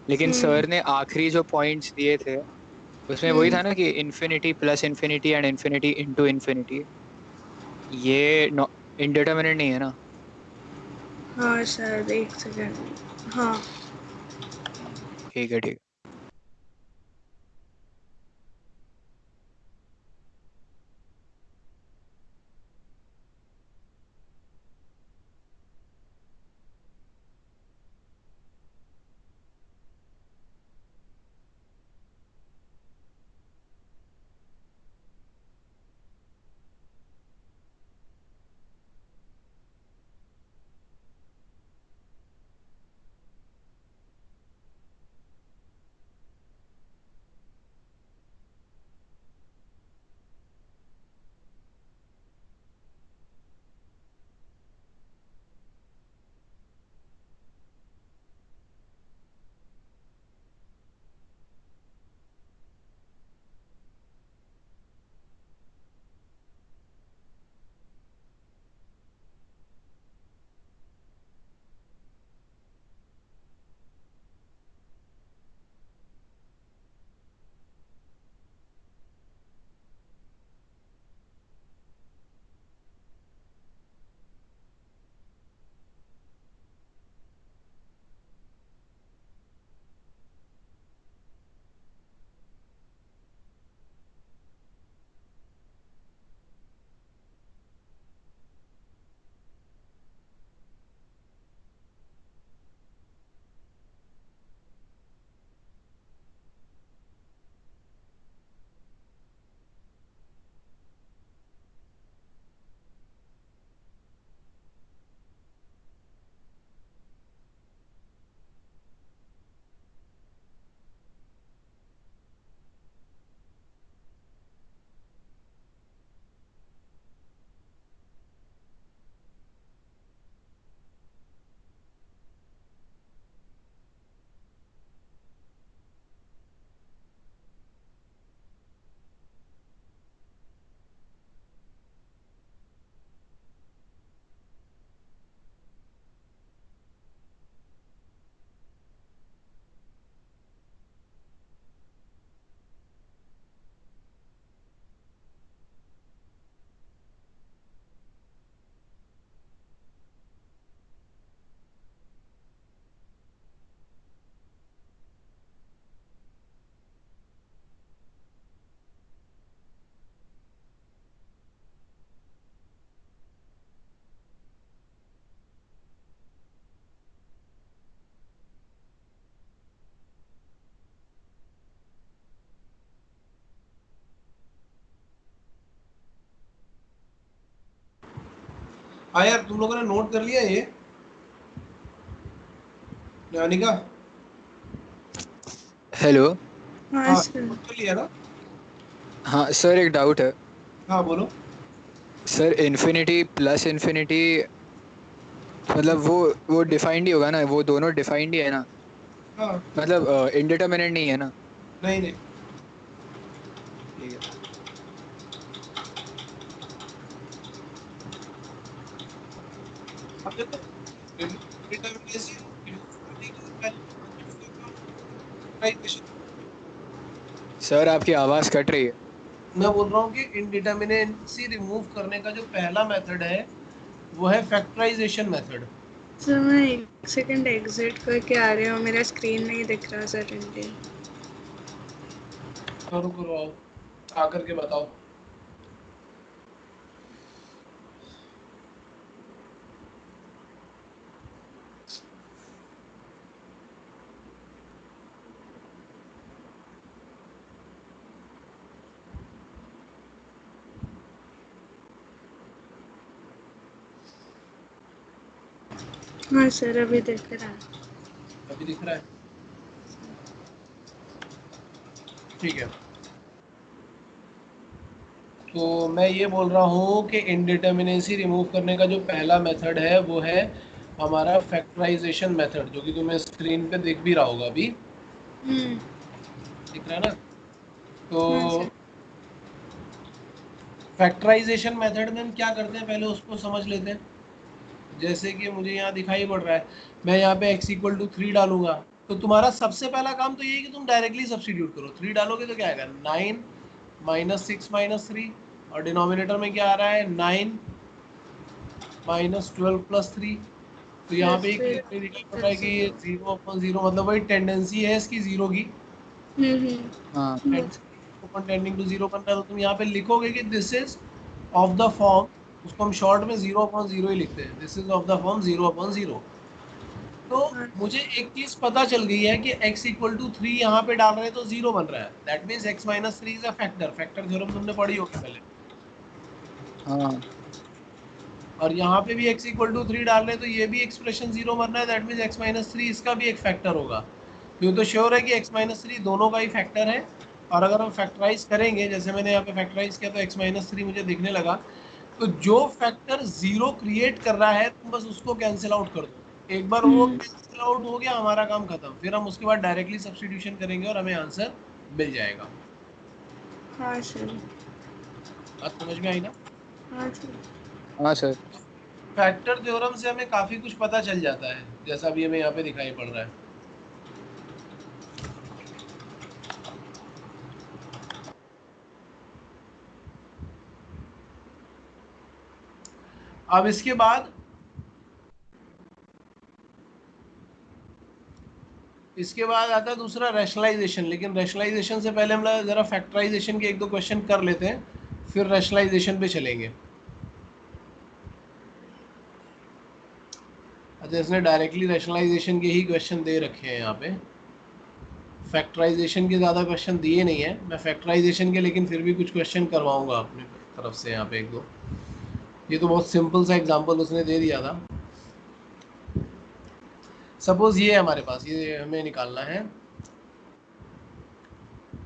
लेकिन हम्म सर ने आखिरी जो पॉइंट्स दिए थे उसमें वही हम्म। था ना कि infinity plus infinity and infinity into infinity. ये इंडिटरमिनेट नहीं है ना? हाँ शायद, एक सेकेंड। हाँ। ठीक है, ठीक। हाँ यार, तुम लोगों ने नोट कर लिया ये अनिका? हेलो। हाँ हाँ, सर। नोट कर लिया ना? हाँ सर, एक डाउट है। हाँ बोलो। सर इन्फिनिटी प्लस इन्फिनिटी, मतलब वो डिफाइंड ही होगा ना, वो दोनों डिफाइंड ही है ना, हाँ। मतलब इंडिटरमिनेट नहीं है ना? नहीं नहीं। ठीक है। अब देखो, इंडिटरमिनेसी रिमूव करने के लिए पहले तो दूसरा काम फैक्टराइजेशन। सर आपकी आवाज़ कट रही है। मैं बोल रहा हूँ कि इंडिटरमिनेसी रिमूव करने का जो पहला मेथड है वो है फैक्टराइजेशन मेथड। सर मैं एक सेकंड एग्जिट करके आ रही हूँ, मेरा स्क्रीन नहीं दिख रहा सडनली। करो करो, आओ आकर के बताओ। हाँ सर अभी दिख रहा है। अभी दिख रहा है? ठीक है। तो मैं ये बोल रहा हूँ कि इनडिटर्मिनेसी रिमूव करने का जो पहला मेथड है वो है हमारा फैक्टराइजेशन मेथड, जो कि तुम्हें स्क्रीन पे दिख भी रहा होगा अभी। हम्म। दिख रहा है ना? तो हाँ सर। फैक्टराइजेशन मेथड में हम क्या करते हैं पहले उसको समझ लेते हैं। जैसे कि मुझे यहाँ दिखाई पड़ रहा है, मैं यहाँ पे x इक्वल टू 3 डालूंगा। तो तुम्हारा सबसे पहला काम तो ये है कि तुम डायरेक्टली सब्स्टिट्यूट करो। 3 डालोगे तो क्या आएगा, 9 माइनस 6 माइनस 3, और डिनोमिनेटर में क्या आ रहा है, 9 माइनस 12 प्लस 3। तो यहाँ पे प्लस फिर क्लियरली दिखाई पड़ रहा फिर है कि ये जीरो। 0/0, मतलब वही टेंडेंसी है इसकी जीरो की। हाँ हम्म। ओपन टेंडिंग टू जीरो बन रहा है, तो तुम यहाँ पे लिखोगे कि this is of the form, उसको हम शॉर्ट में 0/0 ही लिखते हैं, this is of the form 0/0। तो हाँ मुझे एक चीज पता चल गई है कि x इक्वल टू 3 यहाँ पे डाल रहे हैं तो जीरो बन रहा है, that means x minus 3 is a factor. Factor theorem तुमने पढ़ी होगी पहले। हाँ और यहाँ पे भी x इक्वल टू 3 डाल रहे हैं तो ये भी एक्सप्रेशन जीरो बन रहा है, दैट मीन्स x माइनस 3 इसका भी एक फैक्टर होगा। ये तो श्योर है कि x माइनस 3 दोनों का ही फैक्टर है। और अगर हम फैक्टराइज करेंगे, जैसे मैंने यहाँ पे फैक्टराइज किया तो x माइनस 3 मुझे दिखने लगा। तो जो फैक्टर जीरो क्रिएट कर रहा है तुम बस उसको कैंसिल आउट कर दो। एक बार वो कैंसिल आउट हो गया हमारा काम खत्म, फिर हम उसके बाद डायरेक्टली सब्स्टिट्यूशन करेंगे और हमें आंसर मिल जाएगा। हाँ सर। बात समझ में आई ना? हाँ सर। हाँ सर। फैक्टर थ्योरम से हमें काफी कुछ पता चल जाता है, जैसा अभी हमें यहाँ पे दिखाई पड़ रहा है। अब इसके बाद आता है दूसरा रैशनलाइजेशन। लेकिन रैशनलाइजेशन से पहले हम लोग जरा फैक्टराइजेशन के एक दो क्वेश्चन कर लेते हैं, फिर रैशनलाइजेशन पे चलेंगे। अच्छा, इसने डायरेक्टली रैशनलाइजेशन के ही क्वेश्चन दे रखे हैं यहाँ पे, फैक्टराइजेशन के ज़्यादा क्वेश्चन दिए नहीं है। मैं फैक्टराइजेशन के लेकिन फिर भी कुछ क्वेश्चन करवाऊंगा अपनी तरफ से यहाँ पे एक दो। ये तो बहुत सिंपल सा एग्जांपल उसने दे दिया था। सपोज ये है हमारे पास, ये हमें निकालना है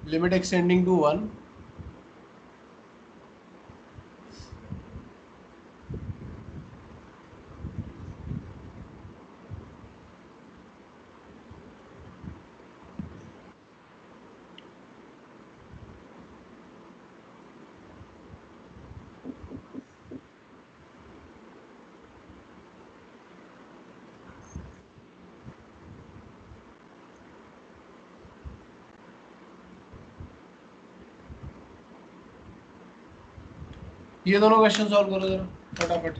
लिमिट एक्सटेंडिंग टू 1। ये दोनों क्वेश्चन सॉल्व करो जरा फटाफट।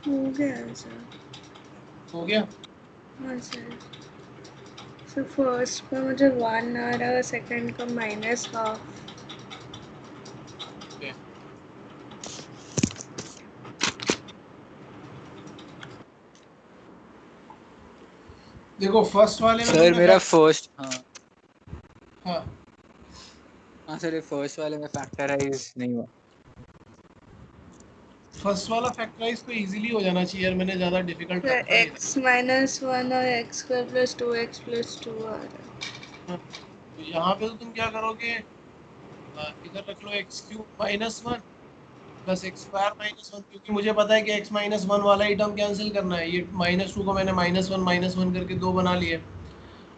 हो गया सर। हो गया? हाँ सर। सर फर्स्ट का मुझे 1 आ रहा, सेकंड का -1/2। ओके। देखो फर्स्ट वाले में सर तुमने मेरा फर्स्ट, हाँ हाँ सर, ये फर्स्ट वाले में फैक्टराइज नहीं हुआ। फर्स्ट वाला फैक्टराइज तो इजीली हो जाना चाहिए यार, मैंने ज्यादा डिफिकल्ट सर रखा नहीं था। x-1 और x² + 2x + 2 आ रहा है। हाँ, तो यहाँ पे तो तुम क्या करोगे, इधर रख लो x³ -1 प्लस x² -1, क्योंकि मुझे पता है कि x -1 वाला ही टर्म कैंसिल करना है। ये -2 को मैंने -1 करके 2 बना लिए,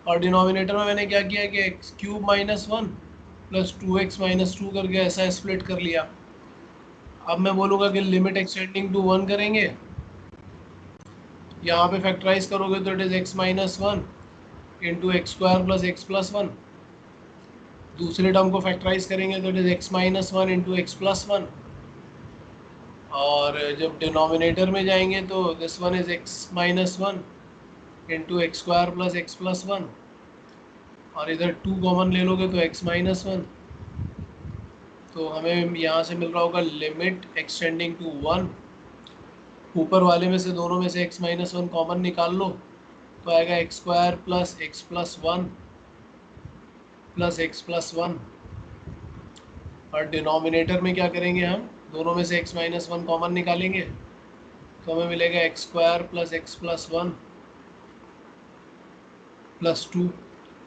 और डिनोमिनेटर में मैंने क्या किया कि x³ -1 प्लस 2x -2 करके ऐसा स्प्लिट कर लिया। अब मैं बोलूँगा कि लिमिट एक्सटेंडिंग टू 1 करेंगे, यहाँ पे फैक्टराइज करोगे तो it is x -1 into x² + x + 1। दूसरे टर्म को फैक्टराइज करेंगे तो it is x -1 into x + 1। और जब डिनोमिनेटर में जाएंगे तो this one is x -1 into x² + x + 1, और इधर 2 कॉमन ले लोगे तो x -1। तो हमें यहाँ से मिल रहा होगा लिमिट एक्सटेंडिंग टू 1, ऊपर वाले में से दोनों में से x -1 कॉमन निकाल लो तो आएगा x² + x + 1 प्लस x + 1। और डिनोमिनेटर में क्या करेंगे, हम दोनों में से x -1 कॉमन निकालेंगे तो हमें मिलेगा x² + x + 1 प्लस 2।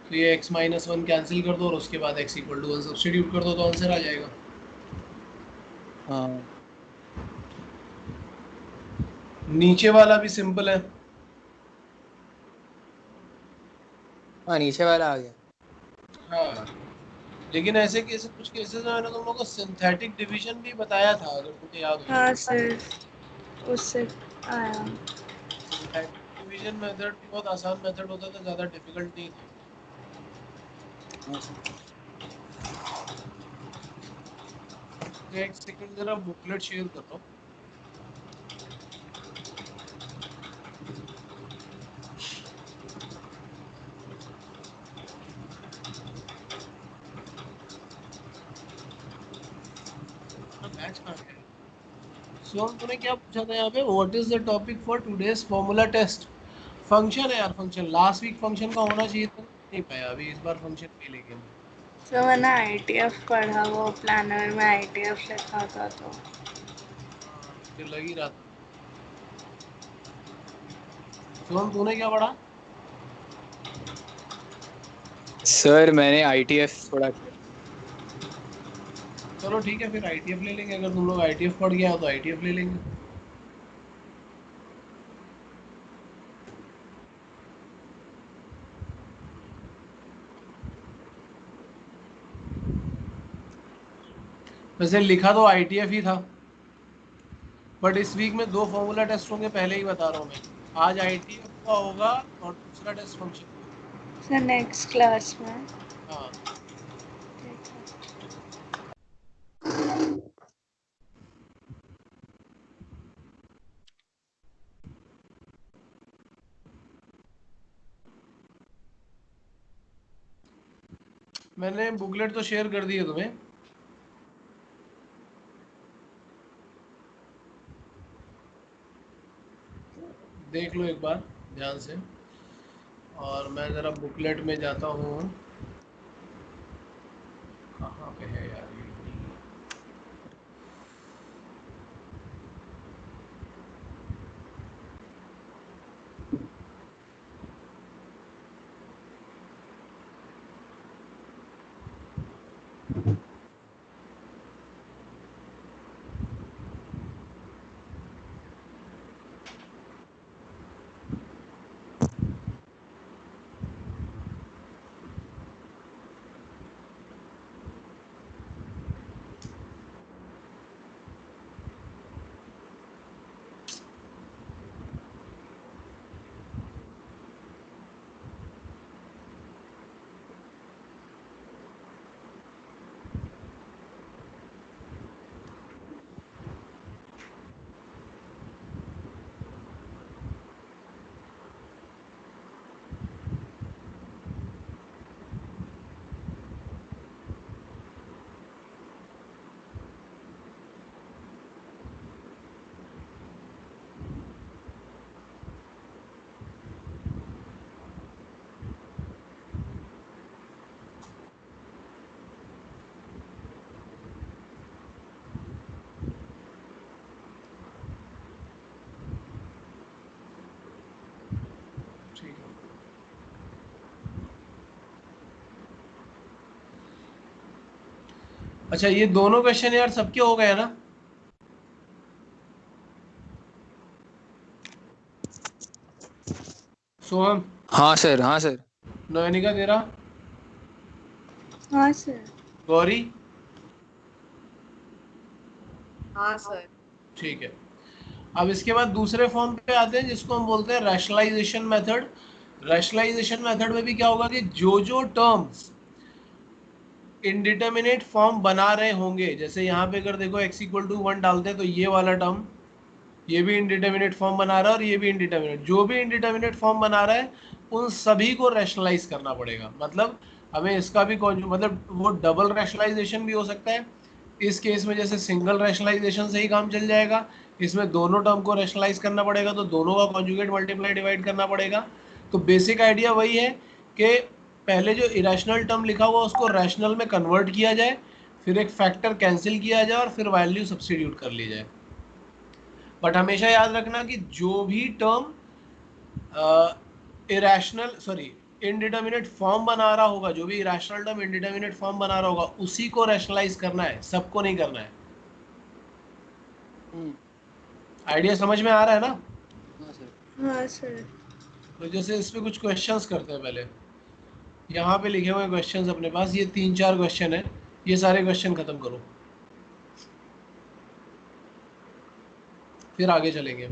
तो ये x -1 कैंसिल कर दो और उसके बाद x = 1 सब्स्टिट्यूट कर दो तो आंसर आ जाएगा। हाँ नीचे वाला भी सिंपल है। हाँ, नीचे वाला आ गया। हाँ, लेकिन ऐसे कुछ केसेस में मैंने तुम लोगों को सिंथेटिक डिवीजन भी बताया था, अगर तुम्हें याद हो। हाँ सर, उससे आया। सिंथेटिक डिवीजन मेथड भी बहुत आसान मेथड होता था, ज़्यादा डिफिकल्ट नहीं था। हाँ सर। तो एक सेकंड जरा बुकलेट शेयर कर लो। बैच कहाँ गया? सोम, तूने क्या पूछा था यहाँ पे, what is the topic for today's formula test? Function है यार, फंक्शन लास्ट वीक फंक्शन का होना चाहिए था, नहीं पाया, अभी इस बार फंक्शन भी लेकिन सर मैंने ITF पढ़ा, वो प्लानर में ITF लिखा था तो। हाँ, मुझे लग ही रहा था। सोम, तूने क्या पढ़ा? सर मैंने ITF थोड़ा किया। चलो ठीक है, फिर ITF ले लेंगे। अगर तुम लोग ITF पढ़ गया हो तो ITF ले लेंगे। वैसे लिखा तो ITF ही था, बट इस वीक में 2 फॉर्मूला टेस्ट होंगे, पहले ही बता रहा हूँ मैं। आज ITF का होगा और दूसरा टेस्ट फंक्शन का। सर नेक्स्ट क्लास में। हाँ, मैंने बुकलेट तो शेयर कर दी है तुम्हें, देख लो एक बार ध्यान से। और मैं ज़रा बुकलेट में जाता हूँ, कहाँ पे है यार ये? अच्छा, ये दोनों क्वेश्चन यार सबके हो गए ना? सोहम, हाँ सर, हाँ सर। नयनिका तेरा, हाँ सर। गौरी? हाँ सर। ठीक है। अब इसके बाद दूसरे फॉर्म पे आते हैं जिसको हम बोलते हैं रैशनलाइजेशन मेथड। रैशनलाइजेशन मेथड में भी क्या होगा कि जो जो टर्म्स इंडिटरमिनेट फॉर्म बना रहे होंगे, जैसे यहाँ पे अगर देखो x इक्वल टू 1 डालते हैं तो ये वाला टर्म, ये भी इंडिटरमिनेट फॉर्म बना रहा है और ये भी इंडिटरमिनेट, जो भी इंडिटरमिनेट फॉर्म बना रहा है उन सभी को रैशनलाइज करना पड़ेगा। मतलब हमें इसका भी मतलब वो डबल रैशनलाइजेशन भी हो सकता है। इस केस में जैसे सिंगल रैशनलाइजेशन से ही काम चल जाएगा, इसमें दोनों टर्म को रैशनलाइज करना पड़ेगा तो दोनों का कॉन्जुगेट मल्टीप्लाई डिवाइड करना पड़ेगा। तो बेसिक आइडिया वही है कि पहले जो इरेशनल टर्म लिखा हुआ उसको रैशनल में कन्वर्ट किया जाए, फिर एक फैक्टर कैंसिल किया जाए और फिर वैल्यू सब्स्टिट्यूट कर ली जाए। बट हमेशा याद रखना कि जो भी term irrational sorry indeterminate form बना रहा होगा, जो भी इरेशनल टर्म इनडिटर्मिनेट फॉर्म बना रहा होगा उसी को रैशनलाइज करना है, सबको नहीं करना है। आइडिया समझ में आ रहा है ना? हाँ सर। हाँ सर। तो जैसे इस पे कुछ क्वेश्चंस करते हैं पहले। यहाँ पे लिखे हुए क्वेश्चंस अपने पास, ये 3-4 क्वेश्चन है, ये सारे क्वेश्चन खत्म करो फिर आगे चलेंगे।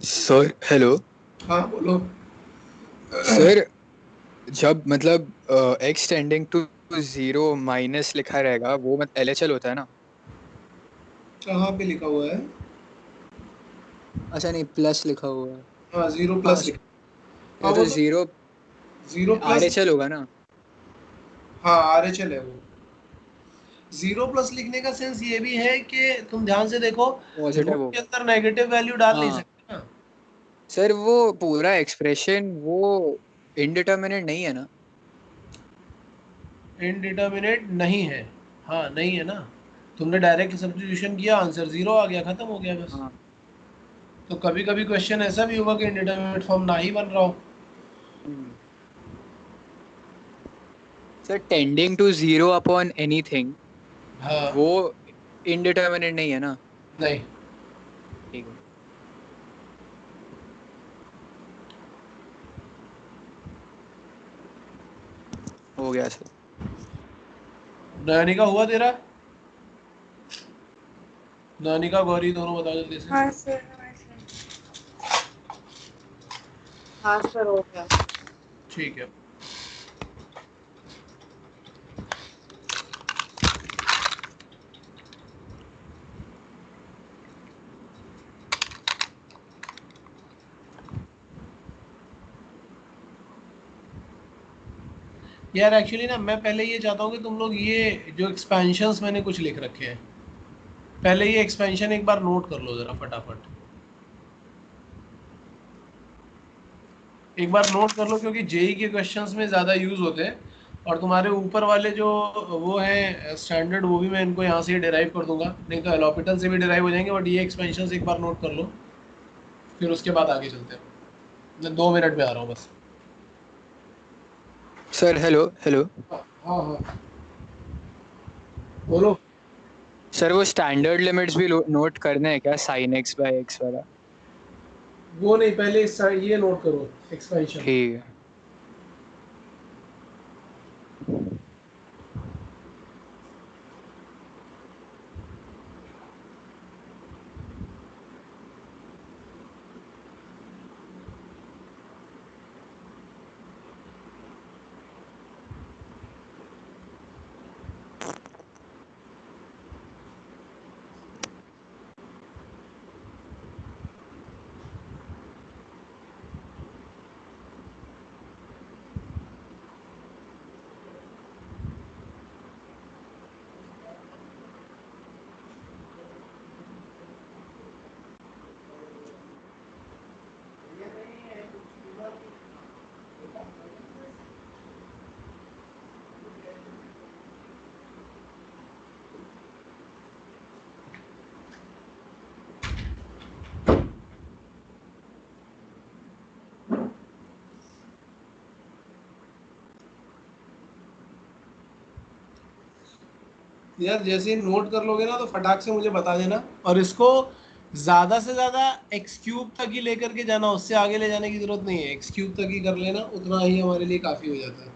सर हेलो हाँ बोलो। सर, जब मतलब x tending to zero minus लिखा रहेगा वो मतलब एलएचएल होता है ना? कहाँ पे लिखा हुआ है? अच्छा नहीं, प्लस लिखा हुआ है। हाँ जीरो हाँ प्लस लिखा। हाँ ये वो तो तो जीरो जीरो प्लस। आरएचएल होगा ना? हाँ आरएचएल है वो। जीरो प्लस लिखने का सेंस ये भी है कि तुम ध्यान से देखो, पॉजिटिव रूट के होगा। अंदर नेगेटिव वैल्यू डाल नहीं हाँ सकते ना। सर, वो पूरा एक्सप्रेशन वो इनडिटर्मिनेट नहीं है ना? इनडिटर्मिनेट नहीं है। हाँ नहीं है ना। तुमने डायरेक्ट सब्स्टिट्यूशन किया, आंसर जीरो आ गया, खत्म हो गया बस। हाँ। तो कभी कभी क्वेश्चन ऐसा भी होगा कि इनडिटर्मिनेट फॉर्म ना ही बन रहा हो। Hmm. Sir tending to zero upon anything हाँ। वो इनडिटर्मिनेट नहीं है ना? नहीं। ठीक है। हो गया सर। नयनिका हुआ तेरा? नयनिका गौरी दोनों बताओ जल्दी से। हाँ सर, हाँ सर। हाँ सर हो गया। ठीक है। यार एक्चुअली ना मैं पहले ये चाहता हूँ कि तुम लोग ये जो एक्सपेंशंस मैंने कुछ लिख रखे हैं, पहले ये एक्सपेंशन एक बार नोट कर लो जरा फटाफट। एक बार नोट कर लो क्योंकि जेई के क्वेश्चंस में ज़्यादा यूज़ होते हैं। और तुम्हारे ऊपर वाले जो वो हैं स्टैंडर्ड, वो भी मैं इनको यहाँ से डिराइव कर दूंगा, नहीं तो एलोपिटल से भी डिराइव हो जाएंगे, बट ये एक्सपेंशंस एक बार नोट कर लो, फिर उसके बाद आगे चलते हैं। मैं 2 मिनट में आ रहा हूँ बस। Sir hello hello. हाँ हाँ हाँ, बोलो। सर वो स्टैंडर्ड लिमिट्स भी नोट करने हैं क्या, साइन एक्स बाय एक्स वाला? वो नहीं, पहले ये नोट करो एक्सपेंशन। ठीक है। यार जैसे ही नोट कर लोगे ना तो फटाक से मुझे बता देना, और इसको ज़्यादा से ज़्यादा एक्स क्यूब तक ही लेकर के जाना, उससे आगे ले जाने की ज़रूरत नहीं है। एक्स क्यूब तक ही कर लेना, उतना ही हमारे लिए काफ़ी हो जाता है।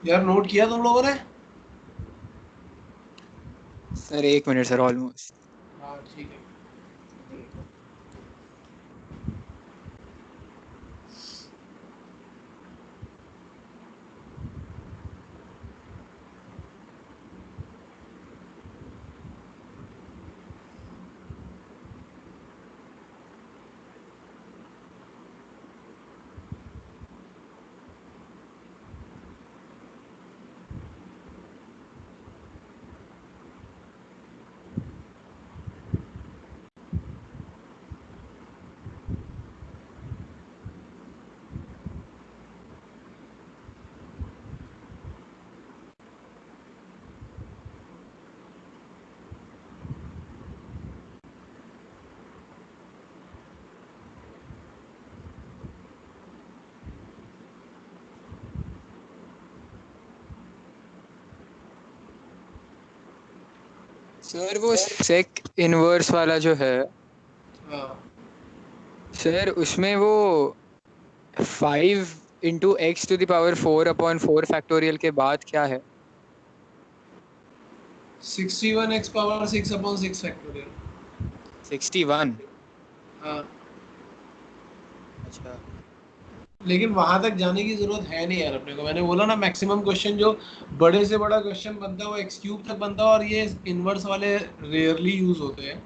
यार नोट किया तुम लोगों ने? Sir 1 minute sir, almost. हाँ ठीक है। सर वो सेक इनवर्स वाला जो है हाँ सर, उसमें वो 5 × x⁴/4 के बाद क्या है? 61x⁴6/6 factorial. 61। हाँ अच्छा। लेकिन वहां तक जाने की जरूरत है नहीं यार अपने को। मैंने बोला ना मैक्सिमम क्वेश्चन जो बड़े से बड़ा क्वेश्चन बनता है वो एक्स क्यूब तक बनता है, और ये इनवर्स वाले रेयरली यूज होते हैं।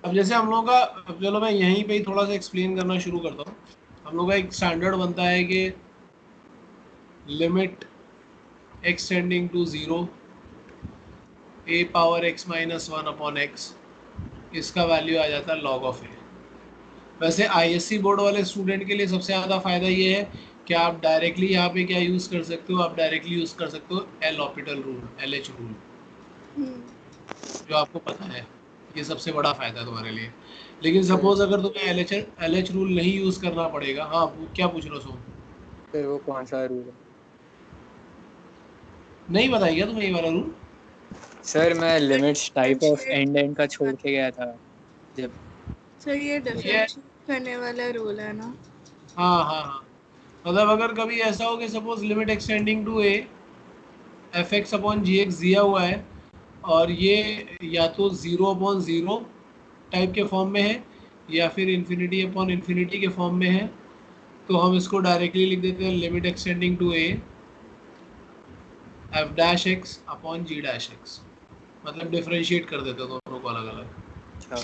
अब जैसे हम लोगों का, अब चलो मैं यहीं पे ही थोड़ा सा एक्सप्लेन करना शुरू करता हूँ। हम लोग का एक स्टैंडर्ड बनता है कि limit x tending to 0 a⁻x−1/x, इसका वैल्यू आ जाता है log ऑफ a। वैसे आईएससी बोर्ड वाले स्टूडेंट के लिए सबसे ज़्यादा फायदा ये है कि आप डायरेक्टली यहाँ पे क्या यूज़ कर सकते हो, आप डायरेक्टली यूज़ कर सकते हो L orbital rule, LH rule, जो आपको पता है। ये सबसे बड़ा फायदा है तुम्हारे लिए। लेकिन सर सपोज अगर तुम्हें LH रूल नहीं यूज़ करना पड़ेगा। हाँ क्या पूछ रहे हो सोम? सर वो कौन सा रूल है? नहीं बताइए तुम्हें ये वाला रूल? सर मैं limits type of differentiate and का छोड़ के गया था जब। सर ये ये डिफरेंशिएट करने वाला रूल है ना? हाँ हाँ हाँ, मतलब अगर कभी ऐसा हो कि suppose limit extending to a f(x/gx) दिया हुआ है, और ये या तो 0/0 टाइप के फॉर्म में है या फिर इन्फिनिटी के फॉर्म में है, तो हम इसको डायरेक्टली लिख देते हैं limit extending to A f'(x/g')। मतलब डिफरेंशिएट कर देते हैं दोनों को अलग अलग। अच्छा।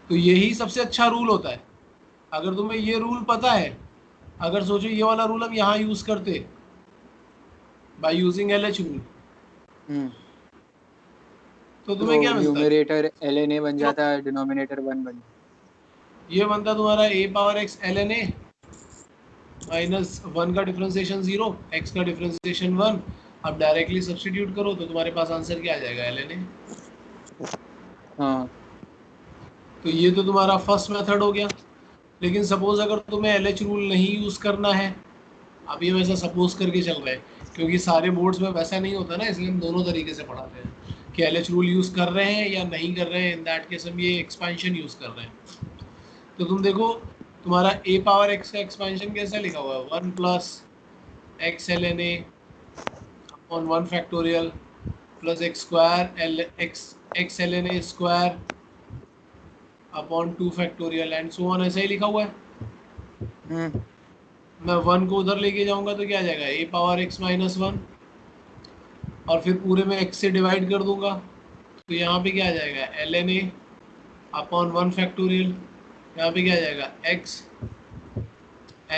तो यही सबसे अच्छा रूल होता है। अगर तुम्हें ये रूल पता है, अगर सोचो ये वाला रूल हम यहाँ यूज करते बाय यूजिंग LH रूल, हम्म। तो तो तुम्हें क्या मिलता है? न्यूमरेटर ln a बन जाता है, डिनोमिनेटर 1 बन जाता ये बनता तुम्हारा a⁻x ln a -1 का डिफरेंशिएशन 0, x का डिफरेंशिएशन 1। अब डायरेक्टली सब्स्टिट्यूट करो तो तुम्हारे पास आंसर क्या आ जाएगा? ln a। है। हाँ। तो ये तो तुम्हारा फर्स्ट मेथड हो गया। लेकिन सपोज अगर तुम्हें LH रूल नहीं यूज़ करना है, अब ये वैसा सपोज करके चल रहा है, क्योंकि सारे बोर्ड्स में वैसा नहीं होता ना, इसलिए हम दोनों तरीके से पढ़ाते हैं कि LH रूल यूज़ कर रहे हैं या नहीं कर रहे हैं। इन दैट केस हम ये एक्सपेंशन यूज़ कर रहे हैं। तो तुम देखो तुम्हारा a⁻x का एक्सपेंशन कैसा लिखा हुआ है? 1 + x ln a upon 1 factorial plus x ln a square upon 2 factorial and so on, ऐसा ही लिखा हुआ है। हम्म। मैं 1 को उधर लेके जाऊंगा तो क्या आ जाएगा? a⁻x−1, और फिर पूरे में x से डिवाइड कर दूंगा तो यहाँ पे क्या आ जाएगा? ln a upon 1 factorial. यहाँ पे क्या आ जाएगा? x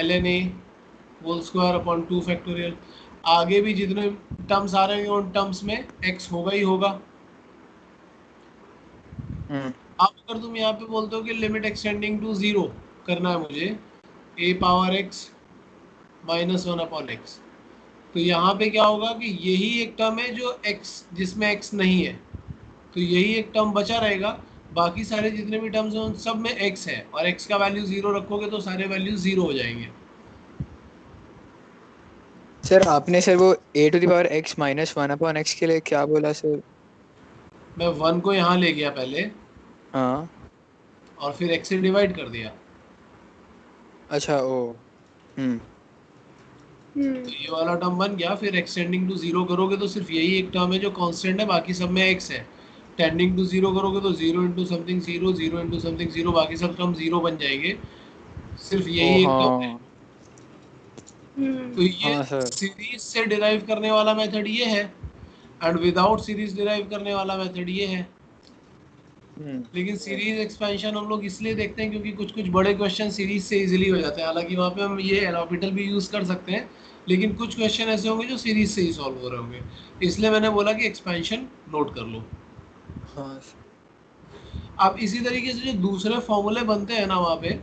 ln a whole square upon 2 factorial. आगे भी जितने टर्म्स आ रहे हैं उन टर्म्स में x होगा ही होगा। हम्म। अब अगर तुम यहाँ पे बोलते हो कि लिमिट एक्सटेंडिंग टू 0 करना है मुझे a⁻x−1/x, तो यहाँ पे क्या होगा कि यही एक टर्म है जो x जिसमें x नहीं है, तो यही एक टर्म बचा रहेगा। बाकी सारे जितने भी टर्म्स हैं उन सब में x है, और x का वैल्यू 0 रखोगे तो सारे वैल्यू 0 हो जाएंगे। सर आपने सर वो a⁻x−1/x के लिए क्या बोला सर? मैं 1 को यहाँ ले गया पहले हाँ। और फिर x से डिवाइड कर दिया। अच्छा ओ तो ये वाला टर्म बन गया। फिर एक्सटेंडिंग टू जीरो करोगे तो सिर्फ यही एक टर्म है जो कांस्टेंट है, बाकी सब में एक्स है। टेंडिंग टू जीरो करोगे तो zero into something zero, zero into something zero, बाकी सब टर्म जीरो बन जाएंगे। सिर्फ ओ यही एक टर्म है। हाँ तो ये हाँ सर। सीरीज से डिराइव करने वाला मेथड ये है, एंड विदाउट सीरीज डिराइव करने वाला मेथड ये है। लेकिन सीरीज एक्सपेंशन हम लोग इसलिए देखते हैं क्योंकि कुछ कुछ बड़े क्वेश्चन सीरीज से इजीली हो जाते हैं। हालांकि वहाँ पे हम ये एलॉपिटल भी यूज कर सकते हैं, लेकिन कुछ क्वेश्चन ऐसे होंगे जो सीरीज से ही सॉल्व हो रहे होंगे। इसलिए मैंने बोला कि एक्सपेंशन नोट कर लो। हाँ अब इसी तरीके से जो दूसरे फॉर्मूले बनते हैं ना वहाँ पे,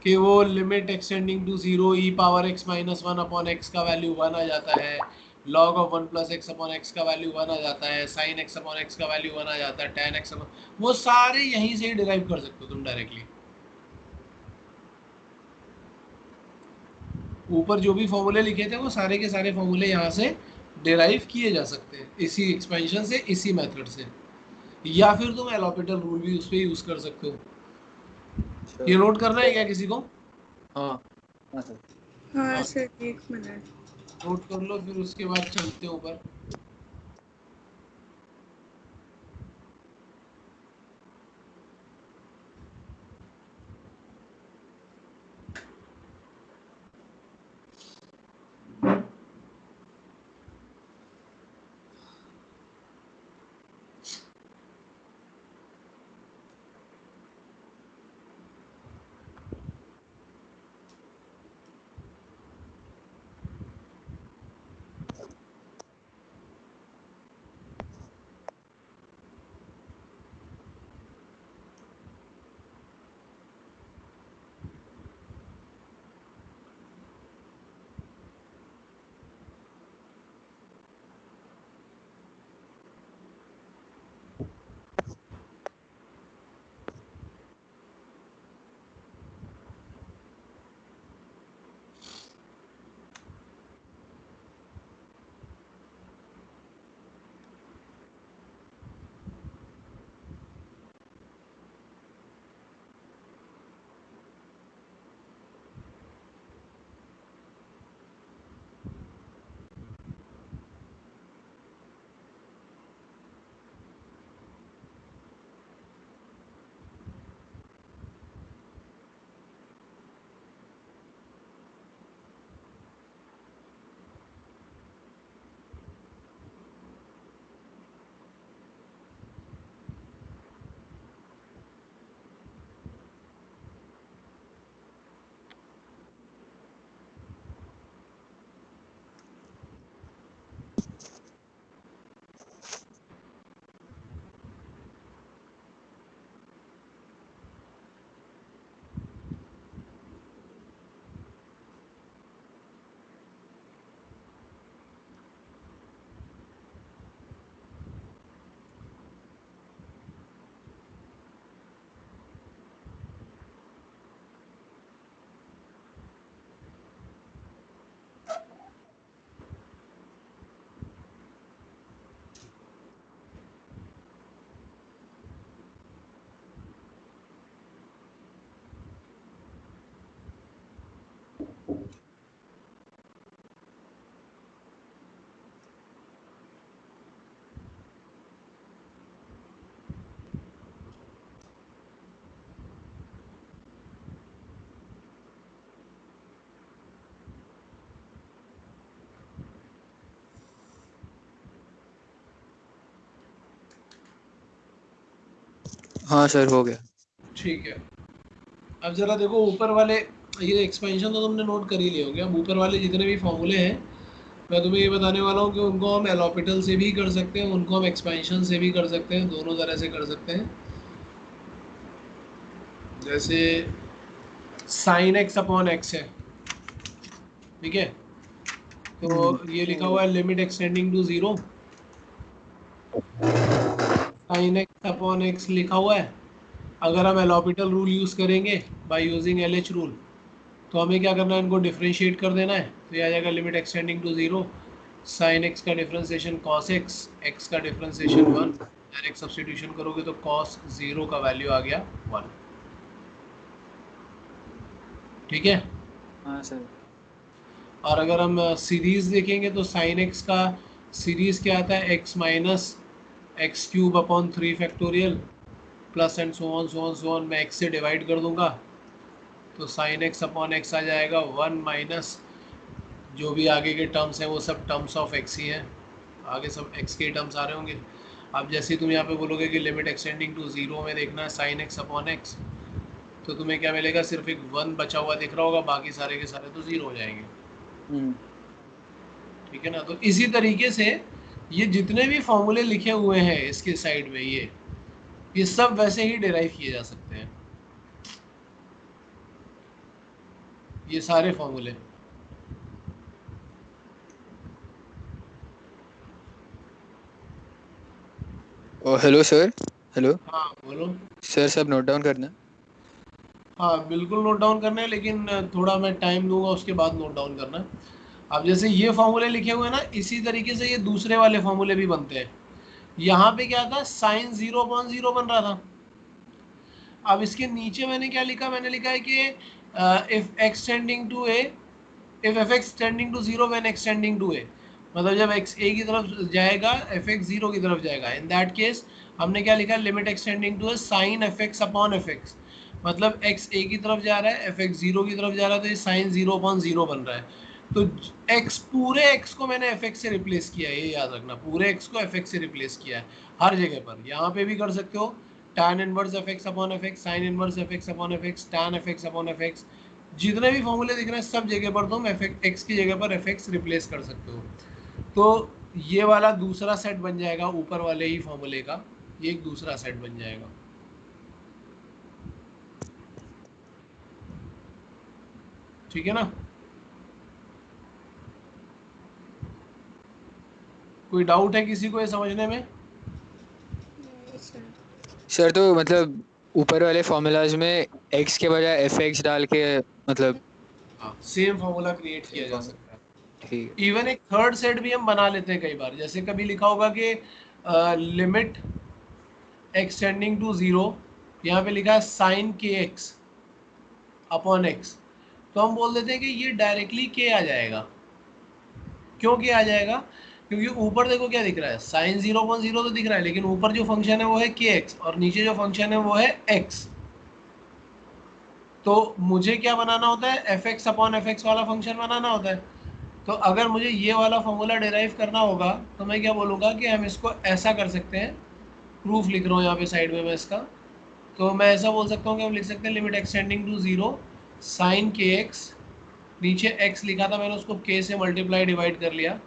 कि वो limit extending to zero e power x minus one upon x का वैल्यू वन आ जाता है, log of one plus x upon x का वैल्यू वन आ जाता है, साइन एक्स अपॉन एक्स का वैल्यू वन आ जाता है, टेन एक्स अपॉन, वो सारे यहीं से ही डिराइव कर सकते हो तुम डायरेक्टली। ऊपर जो भी फॉर्मूले लिखे थे वो सारे के सारे फॉर्मूले यहाँ से डिराइव किए जा सकते हैं, इसी एक्सपेंशन से, इसी मेथड से। या फिर तुम एलोपिटल रूल भी उस पर यूज कर सकते हो। ये सर। नोट करना है क्या किसी को? हाँ हाँ सर। हाँ हाँ, सर, एक मिनट। नोट कर लो, फिर उसके बाद चलते हैं ऊपर। हाँ सर हो गया। ठीक है। अब जरा देखो ऊपर वाले, ये एक्सपेंशन तो तुमने नोट कर ही लिए होंगे। अब ऊपर वाले जितने भी फॉर्मूले हैं, मैं तुम्हें ये बताने वाला हूँ कि उनको हम एलोपिटल से भी कर सकते हैं, उनको हम एक्सपेंशन से भी कर सकते हैं, दोनों तरह से कर सकते हैं। जैसे साइन एक्स अपॉन एक्स है, ठीक है, तो ये लिखा हुआ है limit extending to zero, sine x upon x लिखा हुआ है। अगर हम एलोपिटल रूल यूज़ करेंगे by using L H rule, तो हमें क्या करना है, इनको डिफ्रेंशिएट कर देना है। तो ये आ जाएगा limit extending to zero, sine x का डिफ्रेंसिएशन कॉस एक्स, एक्स का डिफ्रेंसिएशन वन, डायरेक्ट सब्सटीट्यूशन करोगे तो कॉस जीरो का वैल्यू आ गया वन। ठीक है। हाँ सर। और अगर हम सीरीज देखेंगे तो साइन एक्स का सीरीज क्या आता है, x minus x cube upon 3 factorial plus and so on मैं एक्स से डिवाइड कर दूंगा तो साइन एक्स अपॉन एक्स आ जाएगा 1 माइनस जो भी आगे के टर्म्स हैं वो सब टर्म्स ऑफ एक्स ही हैं, आगे सब एक्स के टर्म्स आ रहे होंगे। अब जैसे तुम यहाँ पे बोलोगे कि लिमिट एक्सटेंडिंग टू जीरो में देखना है साइन एक्स अपॉन एक्स, तो तुम्हें क्या मिलेगा, सिर्फ एक 1 बचा हुआ दिख रहा होगा, बाकी सारे के सारे तो जीरो हो जाएंगे। ठीक है ना। तो इसी तरीके से ये जितने भी फॉर्मूले लिखे हुए हैं इसके साइड में ये सब वैसे ही डिराइव किए जा सकते हैं, ये सारे फॉर्मूले। ओ हेलो सर। हेलो हाँ बोलो। सर, सब नोट डाउन करना। हाँ बिल्कुल नोट डाउन करना है, लेकिन थोड़ा मैं टाइम दूंगा उसके बाद नोट डाउन करना। अब जैसे ये फॉर्मूले लिखे हुए हैं ना, इसी तरीके से ये दूसरे वाले फॉर्मूले भी बनते हैं। यहाँ पे क्या था, साइन 0/0 बन रहा था। अब इसके नीचे मैंने क्या लिखा, मैंने लिखा है कि if X tending to A, if F X tending to zero when X tending to A, मतलब जब एक्स ए की तरफ जाएगा एफ एक्स जीरो की तरफ जाएगा, इन दैट केस हमने क्या लिखा, limit x tending to a sine f x upon f x, मतलब एक्स ए की तरफ जा रहा है एफ एक्स जीरो की तरफ जा रहा है, तो ये साइन 0/0 बन रहा है। तो एक्स पूरे एक्स को मैंने एफ एक्स से रिप्लेस किया है, ये याद रखना, पूरे एक्स को एफ एक्स से रिप्लेस किया है हर जगह पर। यहाँ पे भी कर सकते हो, tan inverse F x upon f x, sine inverse F x upon f x, tan F x upon f x, जितने भी फॉर्मूले दिख रहे हैं सब जगह पर तुम एफ एक्स की जगह पर एफ एक्स रिप्लेस कर सकते हो। तो ये वाला दूसरा सेट बन जाएगा ऊपर वाले ही फॉर्मूले का, ये एक दूसरा सेट बन जाएगा। ठीक है ना। कोई डाउट है किसी को ये समझने में? सर तो मतलब ऊपर वाले फॉर्मूलाज में एक्स के बजाय एफ एक्स डाल के मतलब हाँ सेम फॉर्मूला क्रिएट किया सेम जा फॉर्मूला। सकता है। ठीक इवन एक थर्ड सेट भी हम बना लेते हैं कई बार, जैसे कभी लिखा होगा कि लिमिट एक्सटेंडिंग टू जीरो, यहाँ पे लिखा है sign k x upon x, तो हम बोल देते हैं कि ये डायरेक्टली के आ जाएगा। क्यों के आ जाएगा, क्योंकि ऊपर देखो क्या दिख रहा है, साइन 0/0 तो दिख रहा है, लेकिन ऊपर जो फंक्शन है वो है के एक्स और नीचे जो फंक्शन है वो है एक्स। तो मुझे क्या बनाना होता है, f x upon f x वाला फंक्शन बनाना होता है। तो अगर मुझे ये वाला फॉर्मूला डिराइव करना होगा तो मैं क्या बोलूँगा कि हम इसको ऐसा कर सकते हैं, प्रूफ लिख रहा हूँ यहाँ पे साइड में मैं इसका, तो मैं ऐसा बोल सकता हूँ कि हम लिख सकते हैं limit extending to zero sine k x, नीचे एक्स लिखा था मैंने उसको के से मल्टीप्लाई डिवाइड कर लिया।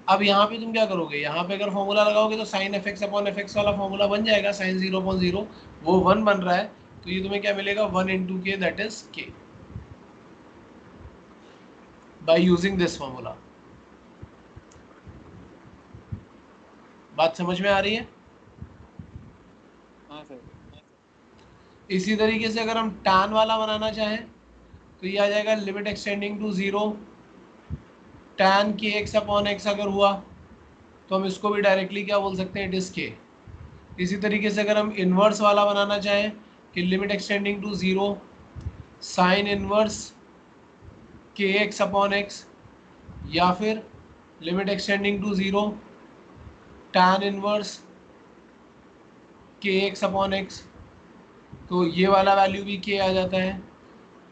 अब यहाँ पे तुम क्या करोगे, यहाँ पे अगर फॉर्मूला लगाओगे तो sine f x upon f x वाला फॉर्मूला बन जाएगा, साइन 0/0 वो 1 बन रहा है, तो ये तुम्हें क्या मिलेगा, 1 इंटू के दैट इज के, बाई यूजिंग दिस फॉर्मूला। बात समझ में आ रही है? हाँ सर। इसी तरीके से अगर हम tan वाला बनाना चाहें तो ये आ जाएगा limit extending to zero tan k x upon x अगर हुआ तो हम इसको भी डायरेक्टली क्या बोल सकते हैं, इट इज के। इसी तरीके से अगर हम इन्वर्स वाला बनाना चाहें कि limit extending to zero sine inverse k x upon x, या फिर limit extending to zero tan inverse k x upon x, तो ये वाला वैल्यू भी के आ जाता है।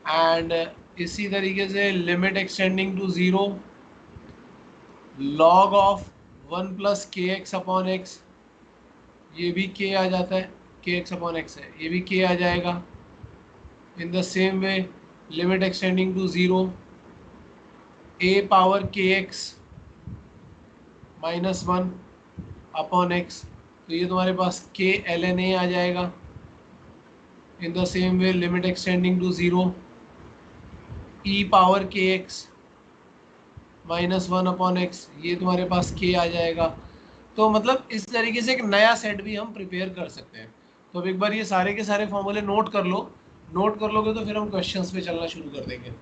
एंड इसी तरीके से limit extending to zero log of 1 plus k x upon x, ये भी के आ जाता है, के एक्स अपॉन एक्स है, ये भी के आ जाएगा। In the same way limit extending to zero a power k x minus 1 upon x, तो ये तुम्हारे पास के एल एन ए आ जाएगा। In the same way limit extending to zero e power k x -1 upon x, ये तुम्हारे पास के आ जाएगा। तो मतलब इस तरीके से एक नया सेट भी हम प्रिपेयर कर सकते हैं। तो अब एक बार ये सारे के सारे फॉर्मूले नोट कर लो, नोट कर लोगे तो फिर हम क्वेश्चंस पे चलना शुरू कर देंगे।